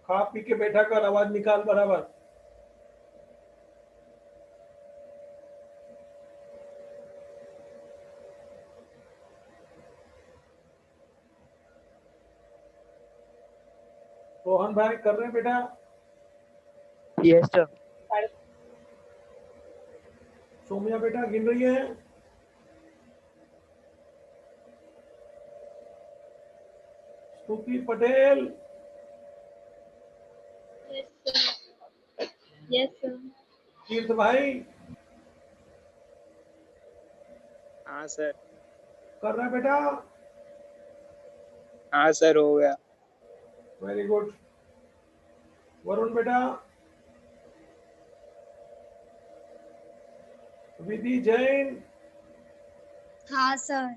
Speaker 2: खा पी के बैठा कर, आवाज निकाल बराबर। रोहन भाई कर रहे हैं बेटा?
Speaker 7: Yes sir.
Speaker 2: सोमिया बेटा गिन रही है? स्तुति पटेल?
Speaker 9: Yes, sir.
Speaker 2: तीर्थ भाई
Speaker 7: हाँ सर।
Speaker 2: कर रहा है बेटा?
Speaker 7: हाँ सर हो गया।
Speaker 2: Very good. वरुण बेटा? विधि जैन?
Speaker 6: हाँ सर।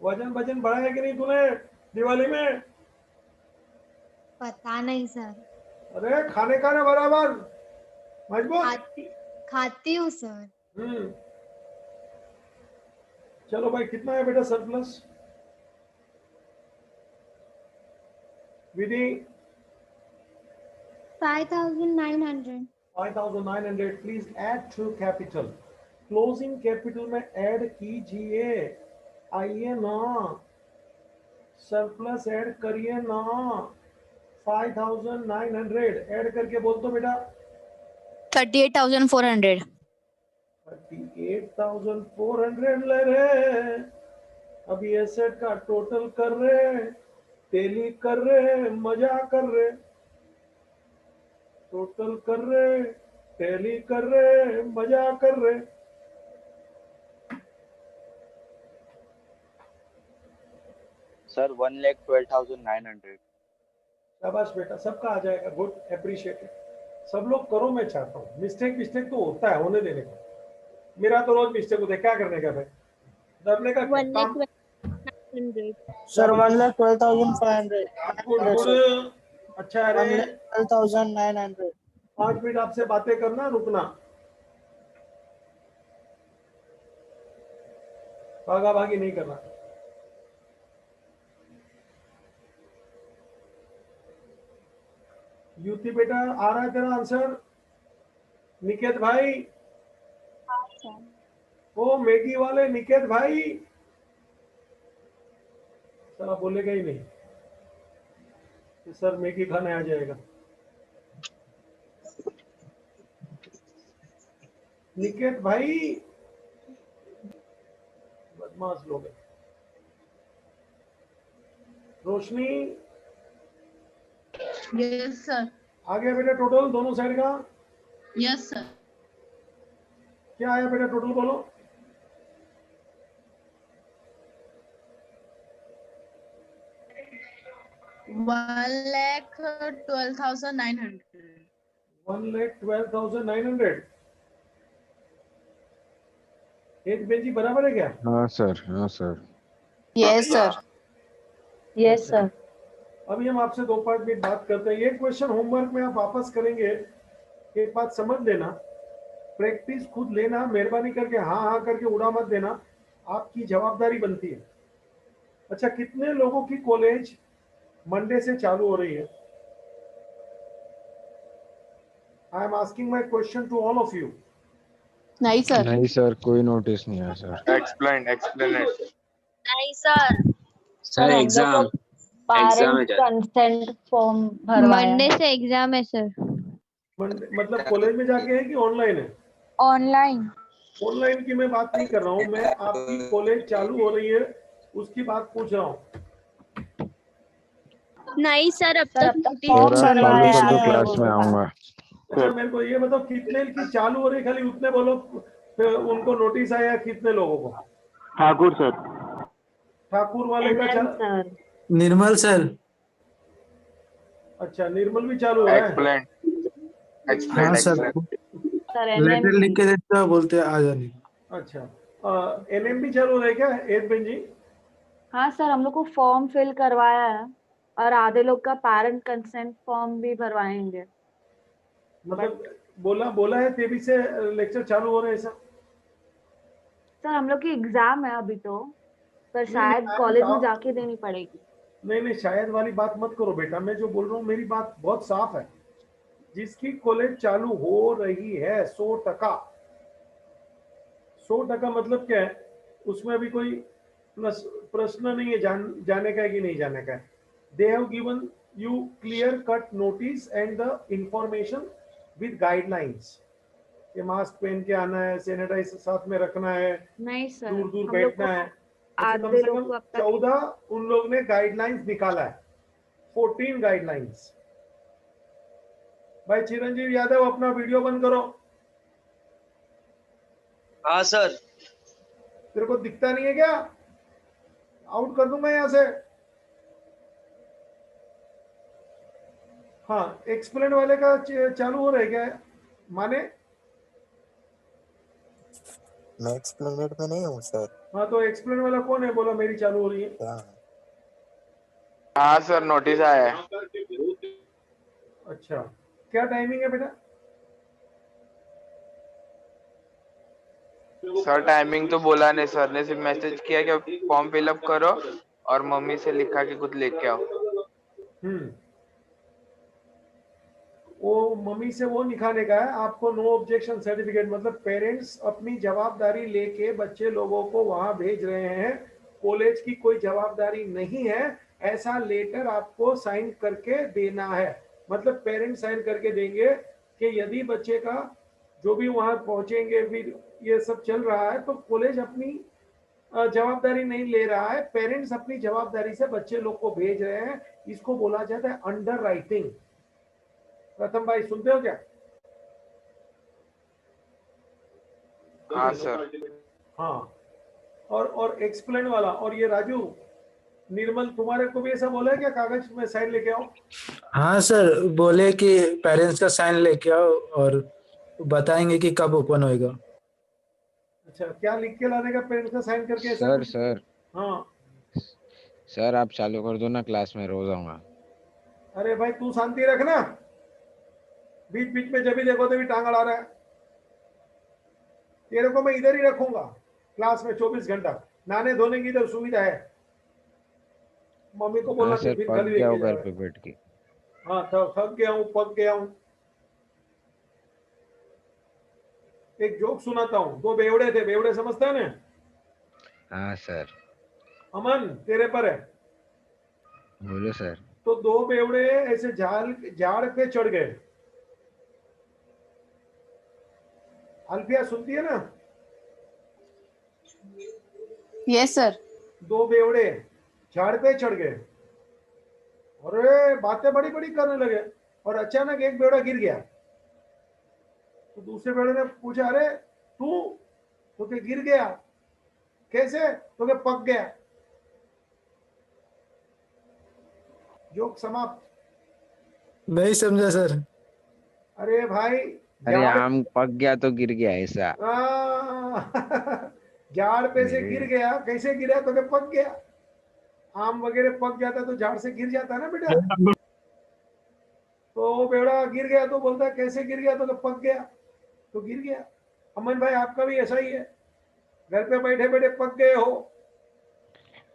Speaker 2: वजन वजन बढ़ाया कि नहीं तूने दिवाली में?
Speaker 6: पता नहीं सर।
Speaker 2: अरे खाने का ना बराबर मजबूत।
Speaker 6: खाती हूँ सर।
Speaker 2: चलो भाई कितना है बेटा surplus? Vidhi?
Speaker 6: 5,900.
Speaker 2: 5,900 please add to capital. Closing capital में ऐड कीजिए, आइए ना, सरप्लस ऐड करिए ना। 5,900 ऐड करके बोल दो बेटा।
Speaker 3: 38,400.
Speaker 2: 38,400 ले रहे। अभी एसेट का टोटल कर रहे, टेली कर रहे, मजा कर रहे। टोटल कर रहे, टेली कर रहे, मजा कर रहे।
Speaker 7: सर 1,12,900।
Speaker 2: शाबाश बेटा, सबका आ जाएगा। Good, appreciated. सब लोग करो, मैं चाहता हूँ। मिस्टेक तो होता है, होने देने का। मेरा तो रोज मिस्टेक होता है, क्या करने का भाई, डरने का क्या काम?
Speaker 9: 1,12,900.
Speaker 7: सर 1,12,500।
Speaker 2: गुड गुड, अच्छा। अरे
Speaker 7: 1,12,900।
Speaker 2: 5 मिनट आपसे बातें करना, रुकना, भागा भागी नहीं करना। युति बेटा आ रहा है तेरा आंसर? निकेत भाई? ओ मैगी वाले निकेत भाई, साला बोलेगा ही नहीं कि सर मैगी खाने आ जाएगा। निकेत भाई बदमाश लोग हैं। रोशनी?
Speaker 3: Yes sir.
Speaker 2: आ गया बेटा टोटल दोनों साइड का?
Speaker 3: Yes sir.
Speaker 2: क्या आया बेटा टोटल बोलो?
Speaker 3: 1,12,900.
Speaker 2: 1,12,900। एक बेंजी बराबर है क्या?
Speaker 1: हाँ सर, हाँ sir.
Speaker 3: Yes sir.
Speaker 5: Yes sir.
Speaker 2: अभी हम आपसे 2-5 मिनट बात करते हैं। ये क्वेश्चन होमवर्क में आप वापस करेंगे। एक बात समझ लेना, प्रैक्टिस खुद लेना, मेहरबानी करके हाँ हाँ करके उड़ा मत देना, आपकी जवाबदारी बनती है। अच्छा, कितने लोगों की कॉलेज मंडे से चालू हो रही है? I am asking my question to all of you.
Speaker 3: नहीं सर।
Speaker 1: नहीं सर, कोई नोटिस नहीं है सर।
Speaker 8: एक्सप्लेन एक्सप्लेनेट।
Speaker 9: नहीं सर।
Speaker 10: सर एग्जाम एग्जाम है
Speaker 5: कंसेंट फॉर्म भरवाया।
Speaker 9: मंडे से एग्जाम है सर.
Speaker 2: मतलब कॉलेज में जाके है कि ऑनलाइन है?
Speaker 9: ऑनलाइन.
Speaker 2: ऑनलाइन की मैं बात नहीं कर रहा हूँ, मैं आपकी कॉलेज चालू हो रही है उसकी बात पूछ रहा हूँ।
Speaker 9: नहीं सर, अब तक नोटिस
Speaker 1: तेरह
Speaker 5: सर,
Speaker 1: चालू
Speaker 5: भरवाया
Speaker 1: कर दो,
Speaker 5: है
Speaker 1: क्लास
Speaker 5: वो
Speaker 1: में
Speaker 5: लोग।
Speaker 1: आऊंगा।
Speaker 2: अच्छा मेरे को ये बताओ, कितने की चालू हो रही, खाली उतने बोलो। फिर उनको नोटिस आया कितने लोगों को?
Speaker 8: ठाकुर सर।
Speaker 2: ठाकुर वाले का
Speaker 5: सर।
Speaker 7: निर्मल सर।
Speaker 2: अच्छा, निर्मल भी चालू हो रहा है।
Speaker 8: Explain. Explain
Speaker 7: sir
Speaker 5: sir
Speaker 7: letter लिख
Speaker 5: NMP।
Speaker 7: के देते हो, बोलते आ जाने।
Speaker 2: अच्छा, एनएमपी चालू है क्या एयरपेन जी?
Speaker 5: हाँ सर, हम लोग को फॉर्म फिल करवाया है और आधे लोग का पेरेंट कंसेंट फॉर्म भी भरवाएंगे।
Speaker 2: मतलब बोला है तेबी से लेक्चर चालू हो रहे हैं सब।
Speaker 5: सर हम लोग की एग्जाम है अभी तो, पर
Speaker 2: नहीं,
Speaker 5: शायद
Speaker 2: नहीं,
Speaker 5: कॉलेज में जाके देनी पड़ेगी।
Speaker 2: नहीं शायद वाली बात मत करो बेटा, मैं जो बोल रहा हूँ मेरी बात बहुत साफ है। जिसकी कॉलेज चालू हो रही है 100%, 100% मतलब क्या है, उसमें भी कोई प्रश्न नहीं है जाने का है कि नहीं जाने का है। They have given you clear cut notice and the information with guidelines. ये मास्क पहन के आना है, सैनिटाइजर साथ में रखना है,
Speaker 5: नहीं सर,
Speaker 2: दूर दूर
Speaker 5: हम लोग
Speaker 2: बैठना
Speaker 5: को
Speaker 2: है। ऐसे कम
Speaker 5: आधे
Speaker 2: से
Speaker 5: लोग
Speaker 2: कम
Speaker 5: को अब तक
Speaker 2: 14 उन लोग ने गाइडलाइंस निकाला है, 14 गाइडलाइंस। भाई चिरंजीव यादव अपना वीडियो बंद करो।
Speaker 10: हाँ सर।
Speaker 2: तेरे को दिखता नहीं है क्या? आउट कर दूंगा यहाँ से। हाँ, एक्सप्लेन वाले का चालू हो रहा है क्या माने?
Speaker 11: मैं एक्सप्लेनेट में नहीं हूँ सर।
Speaker 2: हाँ तो एक्सप्लेन वाला कौन है? बोला मेरी चालू हो रही है।
Speaker 11: क्या?
Speaker 8: हाँ सर, नोटिस आया है।
Speaker 2: अच्छा, क्या टाइमिंग है बेटा?
Speaker 8: सर टाइमिंग तो बोला नहीं, सर ने सिर्फ मैसेज किया कि फॉर्म फिलअप करो और मम्मी से लिखा कि कुछ लेके आओ।
Speaker 2: वो मम्मी से वो दिखाने का है आपको, नो ऑब्जेक्शन सर्टिफिकेट। मतलब पेरेंट्स अपनी जवाबदारी लेके बच्चे लोगों को वहां भेज रहे हैं, कॉलेज की कोई जवाबदारी नहीं है। ऐसा लेटर आपको साइन करके देना है। मतलब पेरेंट्स साइन करके देंगे कि यदि बच्चे का जो भी वहां पहुंचेंगे, फिर ये सब चल रहा है, तो कॉलेज अपनी जवाबदारी नहीं ले रहा है, पेरेंट्स अपनी जवाबदारी से बच्चे लोग को भेज रहे हैं। इसको बोला जाता है अंडर राइटिंग। प्रथम भाई सुनते हो क्या?
Speaker 8: हाँ सर।
Speaker 2: हाँ, और एक्सप्लेन वाला, और ये राजू निर्मल तुम्हारे को भी ऐसा बोला है क्या, कागज में साइन लेके आओ?
Speaker 7: हाँ सर, बोले कि पेरेंट्स का साइन लेके आओ और बताएंगे कि कब ओपन होएगा।
Speaker 2: अच्छा, क्या लिख के लाने का पेरेंट्स का साइन करके, ऐसा
Speaker 1: सर
Speaker 2: कुछ?
Speaker 1: सर
Speaker 2: हाँ
Speaker 1: सर आप चालू कर दो ना, क्लास में रोज आऊंगा।
Speaker 2: अरे भाई तू शांति रखना, बीच बीच में जब भी देखो तभी टांग अड़ा रहा है। तेरे को मैं इधर ही रखूंगा क्लास में 24 घंटा। नहाने धोने की इधर सुविधा है, मम्मी को बोलना
Speaker 1: हाँ सर,
Speaker 2: टिफिन
Speaker 1: पक
Speaker 2: खाली
Speaker 1: गया
Speaker 2: लेके
Speaker 1: हूँ घर
Speaker 2: जाओ।
Speaker 1: पे बैठ के।
Speaker 2: हाँ थक गया हूँ, पक गया हूँ। एक जोक सुनाता हूँ। दो बेवड़े थे, बेवड़े समझता है ना?
Speaker 1: हाँ सर।
Speaker 2: अमन तेरे पर है।
Speaker 1: बोलो सर।
Speaker 2: तो दो बेवड़े ऐसे झाड़ पे चढ़ गए। अल्फिया सुनती है ना?
Speaker 3: Yes sir.
Speaker 2: दो बेवड़े झाड़ पे चढ़ गए, अरे बातें बड़ी बड़ी करने लगे, और अचानक एक बेवड़ा गिर गया। तो दूसरे बेवड़े ने पूछा, अरे तू तो क्या गिर गया? कैसे? तो क्या पक गया। जोक समाप्त।
Speaker 7: नहीं समझा सर।
Speaker 2: अरे भाई
Speaker 1: अरे
Speaker 2: झाड़
Speaker 1: आम पक गया तो गिर गया ऐसा।
Speaker 2: झाड़ पे से गिर
Speaker 1: मेरे
Speaker 2: गया, कैसे गिरा? तो क्या पक गया। आम वगैरह पक जाता तो झाड़ से गिर जाता ना बेटा। तो वो बेवड़ा गिर गया तो बोलता है कैसे गिर गया? तो क्या पक गया। तो गिर गया। अमन भाई आपका भी ऐसा ही है, घर पे बैठे बैठे पक गए हो।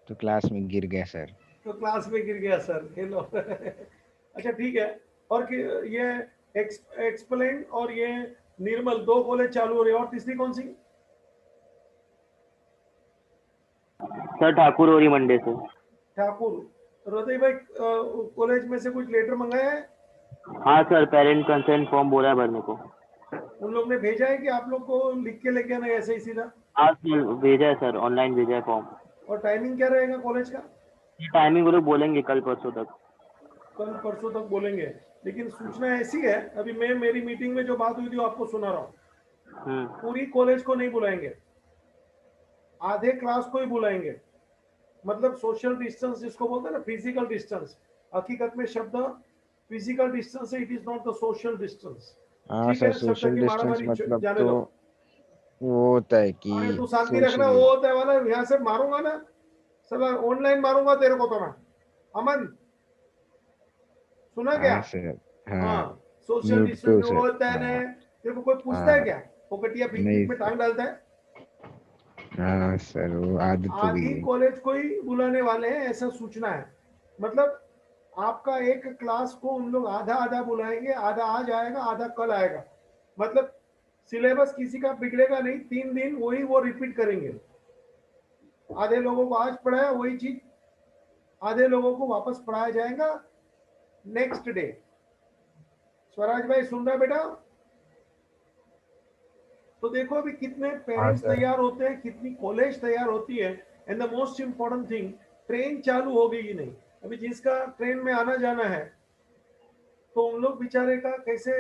Speaker 1: तो क्लास में गिर गया सर।
Speaker 2: तो क्लास में गिर गया सर, खेलो। अच्छा ठीक है। और ये एक्सप्लेन और ये निर्मल, दो कॉलेज चालू हो रहे हैं, और तीसरी कौन सी?
Speaker 4: सर ठाकुर होरी मंडे से।
Speaker 2: ठाकुर। हृदय भाई कॉलेज में से कुछ लेटर मंगाया है?
Speaker 4: हाँ सर, पेरेंट कंसेंट फॉर्म बोला है भरने को।
Speaker 2: उन लोग ने भेजा है कि आप लोग को लिख के लेके आना है ऐसे ही सीधा?
Speaker 4: हाँ सर, भेजा है सर, ऑनलाइन भेजा है फॉर्म।
Speaker 2: और टाइमिंग क्या रहेगा कॉलेज का?
Speaker 4: टाइमिंग वो लोग बोलेंगे कल परसों तक।
Speaker 2: कल परसों तक बोलेंगे, लेकिन सूचना ऐसी है, अभी मैं मेरी मीटिंग में जो बात हुई थी वो आपको सुना रहा हूँ। पूरी कॉलेज को नहीं बुलाएंगे, आधे क्लास को ही बुलाएंगे। मतलब सोशल डिस्टेंस जिसको बोलते हैं ना, फिजिकल डिस्टेंस। हकीकत में शब्द फिजिकल डिस्टेंस है, it is not the social distance.
Speaker 1: हाँ
Speaker 2: ठीक
Speaker 1: सर,
Speaker 2: है, जब तक
Speaker 1: सोशल
Speaker 2: की
Speaker 1: डिस्टेंस
Speaker 2: मारामारी
Speaker 1: मतलब
Speaker 2: जाने
Speaker 1: तो
Speaker 2: दो।
Speaker 1: वो होता है कि
Speaker 2: अरे तू शांति रखना, वो
Speaker 1: सोशली।
Speaker 2: होता है वाला, यहाँ से मारूंगा ना साला, ऑनलाइन मारूंगा तेरे को तो मैं। अमन, सुना क्या?
Speaker 1: हाँ सर।
Speaker 2: हाँ,
Speaker 1: हाँ।
Speaker 2: सोशल
Speaker 1: म्यूट पे
Speaker 2: डिस्टेंस
Speaker 1: हो
Speaker 2: वो
Speaker 1: सर।
Speaker 2: होता है
Speaker 1: हाँ।
Speaker 2: ना। तेरे को कोई पूछता है
Speaker 1: हाँ।
Speaker 2: क्या? फोकटिया बीच
Speaker 1: नहीं
Speaker 2: बीच में
Speaker 1: सर।
Speaker 2: टांग डालता है।
Speaker 1: हाँ सर, वो आदत हो गई
Speaker 2: आधी
Speaker 1: है।
Speaker 2: कॉलेज को ही बुलाने वाले हैं, ऐसा सूचना है। मतलब आपका एक क्लास को उन लोग आधा आधा बुलाएंगे, आधा आज आएगा आधा कल आएगा। मतलब सिलेबस किसी का बिगड़ेगा नहीं, 3 दिन वही वो रिपीट करेंगे। आधे लोगों को आज पढ़ाया वही चीज, आधे लोगों को वापस पढ़ाया जाएगा नेक्स्ट डे। स्वराज भाई सुन रहा है बेटा? तो देखो अभी कितने
Speaker 7: हाँ
Speaker 2: पेरेंट्स
Speaker 7: सर।
Speaker 2: तैयार होते हैं, कितनी कॉलेज तैयार होती है। And the most important thing, train चालू हो गई कि नहीं। अभी जिसका ट्रेन में आना जाना है तो उन लोग बेचारे का कैसे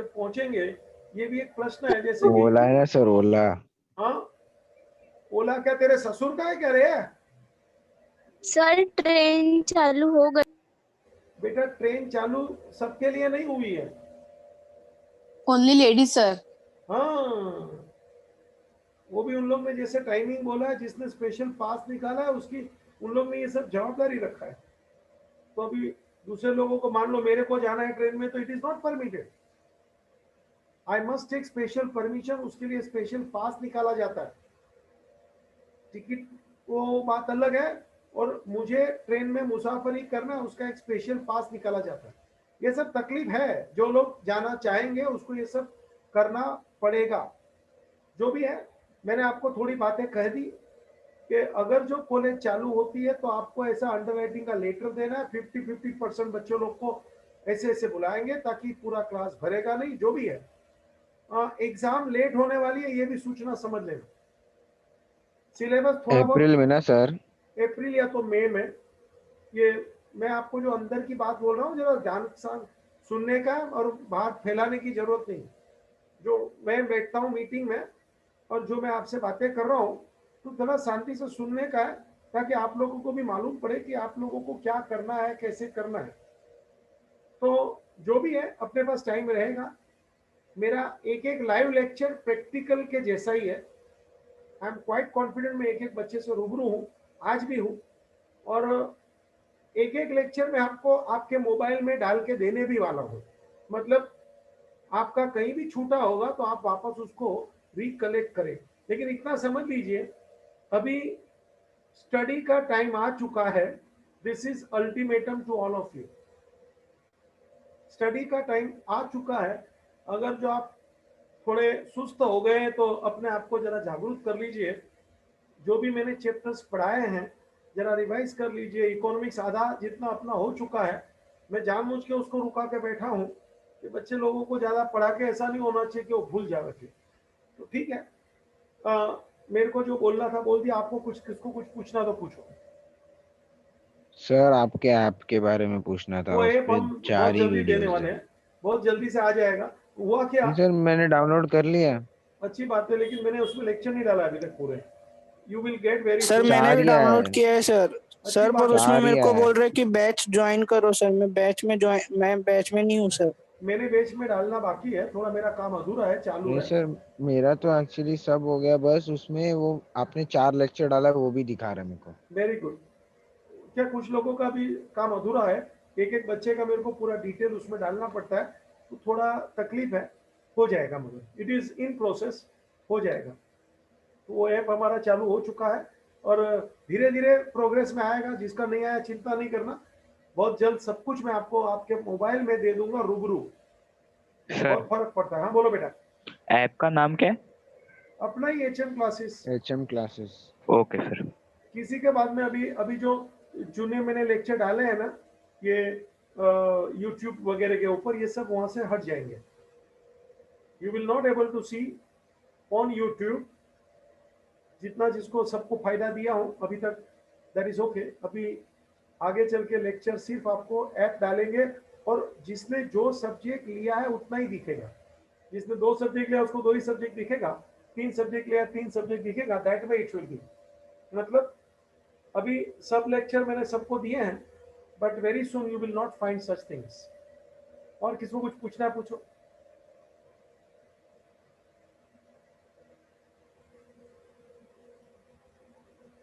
Speaker 2: पहुंचेंगे, ये भी एक प्रश्न है। जैसे कि
Speaker 1: ओला है ना सर, ओला।
Speaker 2: हाँ, ओला क्या तेरे ससुर का है क्या रे?
Speaker 9: सर ट्रेन चालू हो गई।
Speaker 2: बेटा ट्रेन चालू सबके लिए नहीं हुई है।
Speaker 12: Only ladies sir.
Speaker 2: हाँ, वो भी उन लोग ने जैसे टाइमिंग बोला है, जिसने स्पेशल पास निकाला है उसकी, उन लोग ने ये सब जवाबदारी रखा है। तो अभी दूसरे लोगों को, मान लो मेरे को जाना है ट्रेन में, तो it is not permitted. I must take special permission, उसके लिए स्पेशल पास निकाला जाता है। टिकट वो बात अलग है, और मुझे ट्रेन में मुसाफरी करना, उसका एक स्पेशल पास निकाला जाता है। ये सब तकलीफ है, जो लोग जाना चाहेंगे उसको ये सब करना पड़ेगा। जो भी है, मैंने आपको थोड़ी बातें कह दी कि अगर जो कॉलेज चालू होती है तो आपको ऐसा अंडरराइटिंग का लेटर देना है। 50-50% बच्चों लोग को ऐसे ऐसे बुलाएंगे, ताकि पूरा क्लास भरेगा नहीं। जो भी है, एग्जाम लेट होने वाली है, ये भी सूचना समझ लेना। सिलेबस थोड़ा बहुत
Speaker 1: अप्रैल में ना सर?
Speaker 2: अप्रैल या तो मई में। ये मैं आपको जो अंदर की बात बोल रहा हूँ, जरा ध्यान के साथ सुनने का, और बाहर फैलाने की जरूरत नहीं। जो मैं बैठता हूँ मीटिंग में और जो मैं आपसे बातें कर रहा हूँ, तो थोड़ा शांति से सुनने का है, ताकि आप लोगों को भी मालूम पड़े कि आप लोगों को क्या करना है, कैसे करना है। तो जो भी है, अपने पास टाइम रहेगा। मेरा एक एक लाइव लेक्चर प्रैक्टिकल के जैसा ही है। आई एम क्वाइट कॉन्फिडेंट, मैं एक एक बच्चे से रूबरू हूँ, आज भी हूँ। और एक एक लेक्चर में आपको आपके मोबाइल में डाल के देने भी वाला हूँ। मतलब आपका कहीं भी छूटा होगा तो आप वापस उसको रिकलेक्ट करें। लेकिन इतना समझ लीजिए, अभी स्टडी का टाइम आ चुका है। This is ultimatum to all of you. Study का टाइम आ चुका है। अगर जो आप थोड़े सुस्त हो गए हैं तो अपने आप को जरा जागरूक कर लीजिए। जो भी मैंने चैप्टर्स पढ़ाए हैं जरा रिवाइज कर लीजिए। इकोनॉमिक्स आधा जितना अपना हो चुका है। मैं जानबूझ के उसको रुका के बैठा हूँ कि बच्चे लोगों को ज़्यादा पढ़ा के ऐसा नहीं होना चाहिए कि वो भूल जाए फिर। तो ठीक है, मेरे को जो बोलना था बोल दिया। आपको कुछ, किसको कुछ पूछना तो पूछो।
Speaker 1: सर आपके ऐप के बारे में पूछना था,
Speaker 2: वो
Speaker 1: उस
Speaker 2: ऐप
Speaker 1: पे
Speaker 2: हम बहुत
Speaker 1: 4 ही
Speaker 2: जल्दी देने
Speaker 1: वीडियोस
Speaker 2: वाले
Speaker 1: है।
Speaker 2: हैं, बहुत जल्दी से आ जाएगा। हुआ क्या,
Speaker 1: जी सर, मैंने डाउनलोड कर लिया।
Speaker 2: अच्छी बात है, लेकिन मैंने उसमें लेक्चर नहीं डाला अभी तक पूरे। You will get very
Speaker 13: sir
Speaker 2: सुन।
Speaker 13: मैंने
Speaker 1: 4
Speaker 13: भी
Speaker 1: ही आया
Speaker 13: डाउनलोड
Speaker 1: है।
Speaker 13: किया है सर।
Speaker 2: अच्छी
Speaker 13: सर पर
Speaker 2: बात है।
Speaker 13: उसमें
Speaker 1: 4 ही
Speaker 13: मेरे को
Speaker 1: आया
Speaker 13: बोल
Speaker 1: है।
Speaker 13: रहे कि बैच ज्वाइन करो सर। मैं बैच में नहीं हूँ सर।
Speaker 2: मैंने बेच में डालना बाकी है, थोड़ा मेरा काम अधूरा है, चालू
Speaker 1: नहीं
Speaker 2: है।
Speaker 1: सर, मेरा तो एक्चुअली सब हो गया। बस उसमें वो आपने 4 लेक्चर डाला है, वो भी दिखा रहा है मेरे को।
Speaker 2: Very good. क्या कुछ लोगों का भी काम अधूरा है। एक एक बच्चे का मेरे को पूरा डिटेल उसमें डालना पड़ता है, तो थोड़ा तकलीफ है। हो जाएगा, मगर इट इज इन प्रोसेस, हो जाएगा। तो वो ऐप हमारा चालू हो चुका है, और धीरे धीरे प्रोग्रेस में आएगा। जिसका नहीं आया चिंता नहीं करना, बहुत जल्द सब कुछ मैं आपको आपके मोबाइल में दे दूंगा रूबरू। बहुत
Speaker 14: सर
Speaker 2: फर्क पड़ता है। हाँ बोलो बेटा।
Speaker 14: ऐप का नाम क्या है?
Speaker 2: अपना ही HM classes.
Speaker 1: HM classes.
Speaker 14: Okay sir.
Speaker 2: किसी के बाद में अभी अभी जो चुने मैंने लेक्चर डाले हैं ना, ये यूट्यूब वगैरह के ऊपर, ये सब वहां से हट जाएंगे। You will not able to see on YouTube. जितना जिसको सबको फायदा दिया हूं अभी तक, दैट इज ओके। अभी आगे चल के लेक्चर सिर्फ आपको ऐप डालेंगे, और जिसने जो सब्जेक्ट लिया है उतना ही दिखेगा। जिसने 2 सब्जेक्ट लिया उसको 2 ही सब्जेक्ट दिखेगा। 3 सब्जेक्ट लिया 3 सब्जेक्ट दिखेगा। That way it will be. मतलब अभी सब लेक्चर मैंने सबको दिए हैं, but very soon you will not find such things. और किसको कुछ पूछना है पूछो।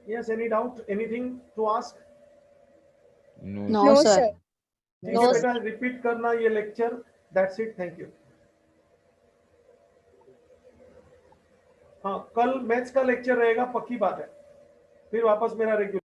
Speaker 2: Yes, any doubt, anything to ask?
Speaker 12: No, sir.
Speaker 2: ठीक है बेटा, रिपीट करना ये lecture, that's it, thank you. हाँ, कल मैथ्स का लेक्चर रहेगा, पक्की बात है, फिर वापस मेरा रेगुलर।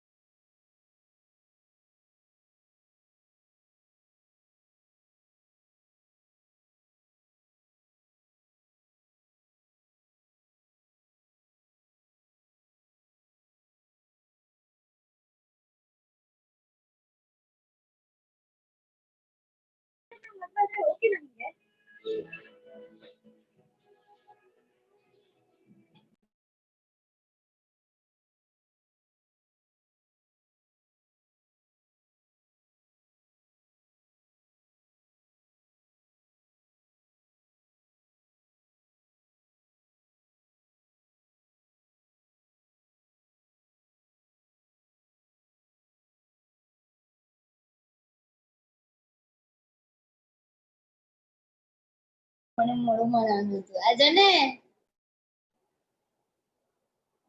Speaker 3: મને મોડું બનાવ્યું હતું આજે ને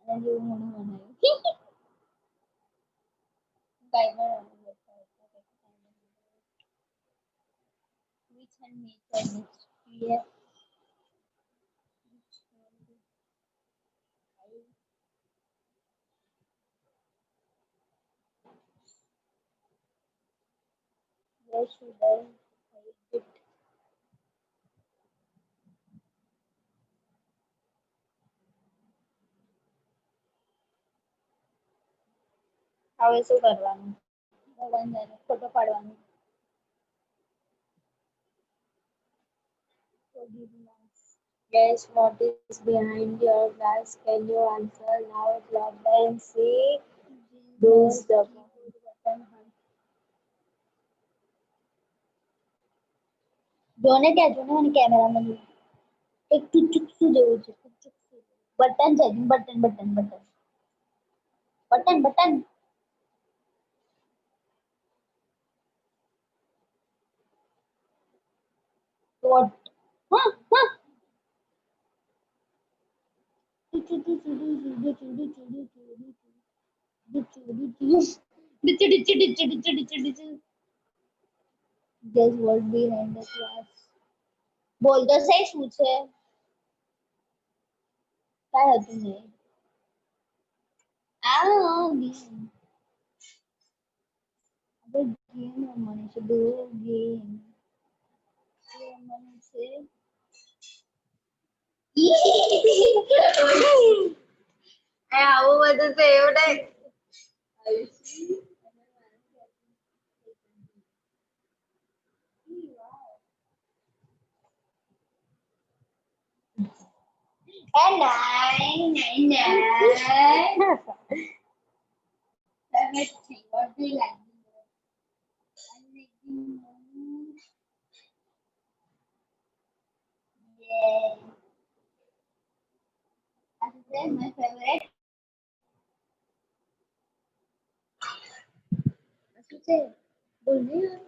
Speaker 3: અને જેવું મોડું બનાવ્યું કાઈ બનાવ્યું which one made next year where should I hide it હવે શું કરવાનું ભગવાન જાણે ફોટો પાડવાનું Guess what is behind your glass? Can you answer now? Loud and see. Those the button. જોને કે જોને મને કેમેરામાં જો એક ચુચુકસું જેવું છે ચુચુકસું બટન છે button button button button button what હા હા Guess what behind the glass? બોલ તો સહી શું છે કાય હતું નહીં આ ગેમ આપણે ગેમ રમવાની છે દો ગેમ રમવાની છે આવું બધું તો એવું નહીં Let's see what do you like. Yeah. This is my favorite. What you say? Bolivia.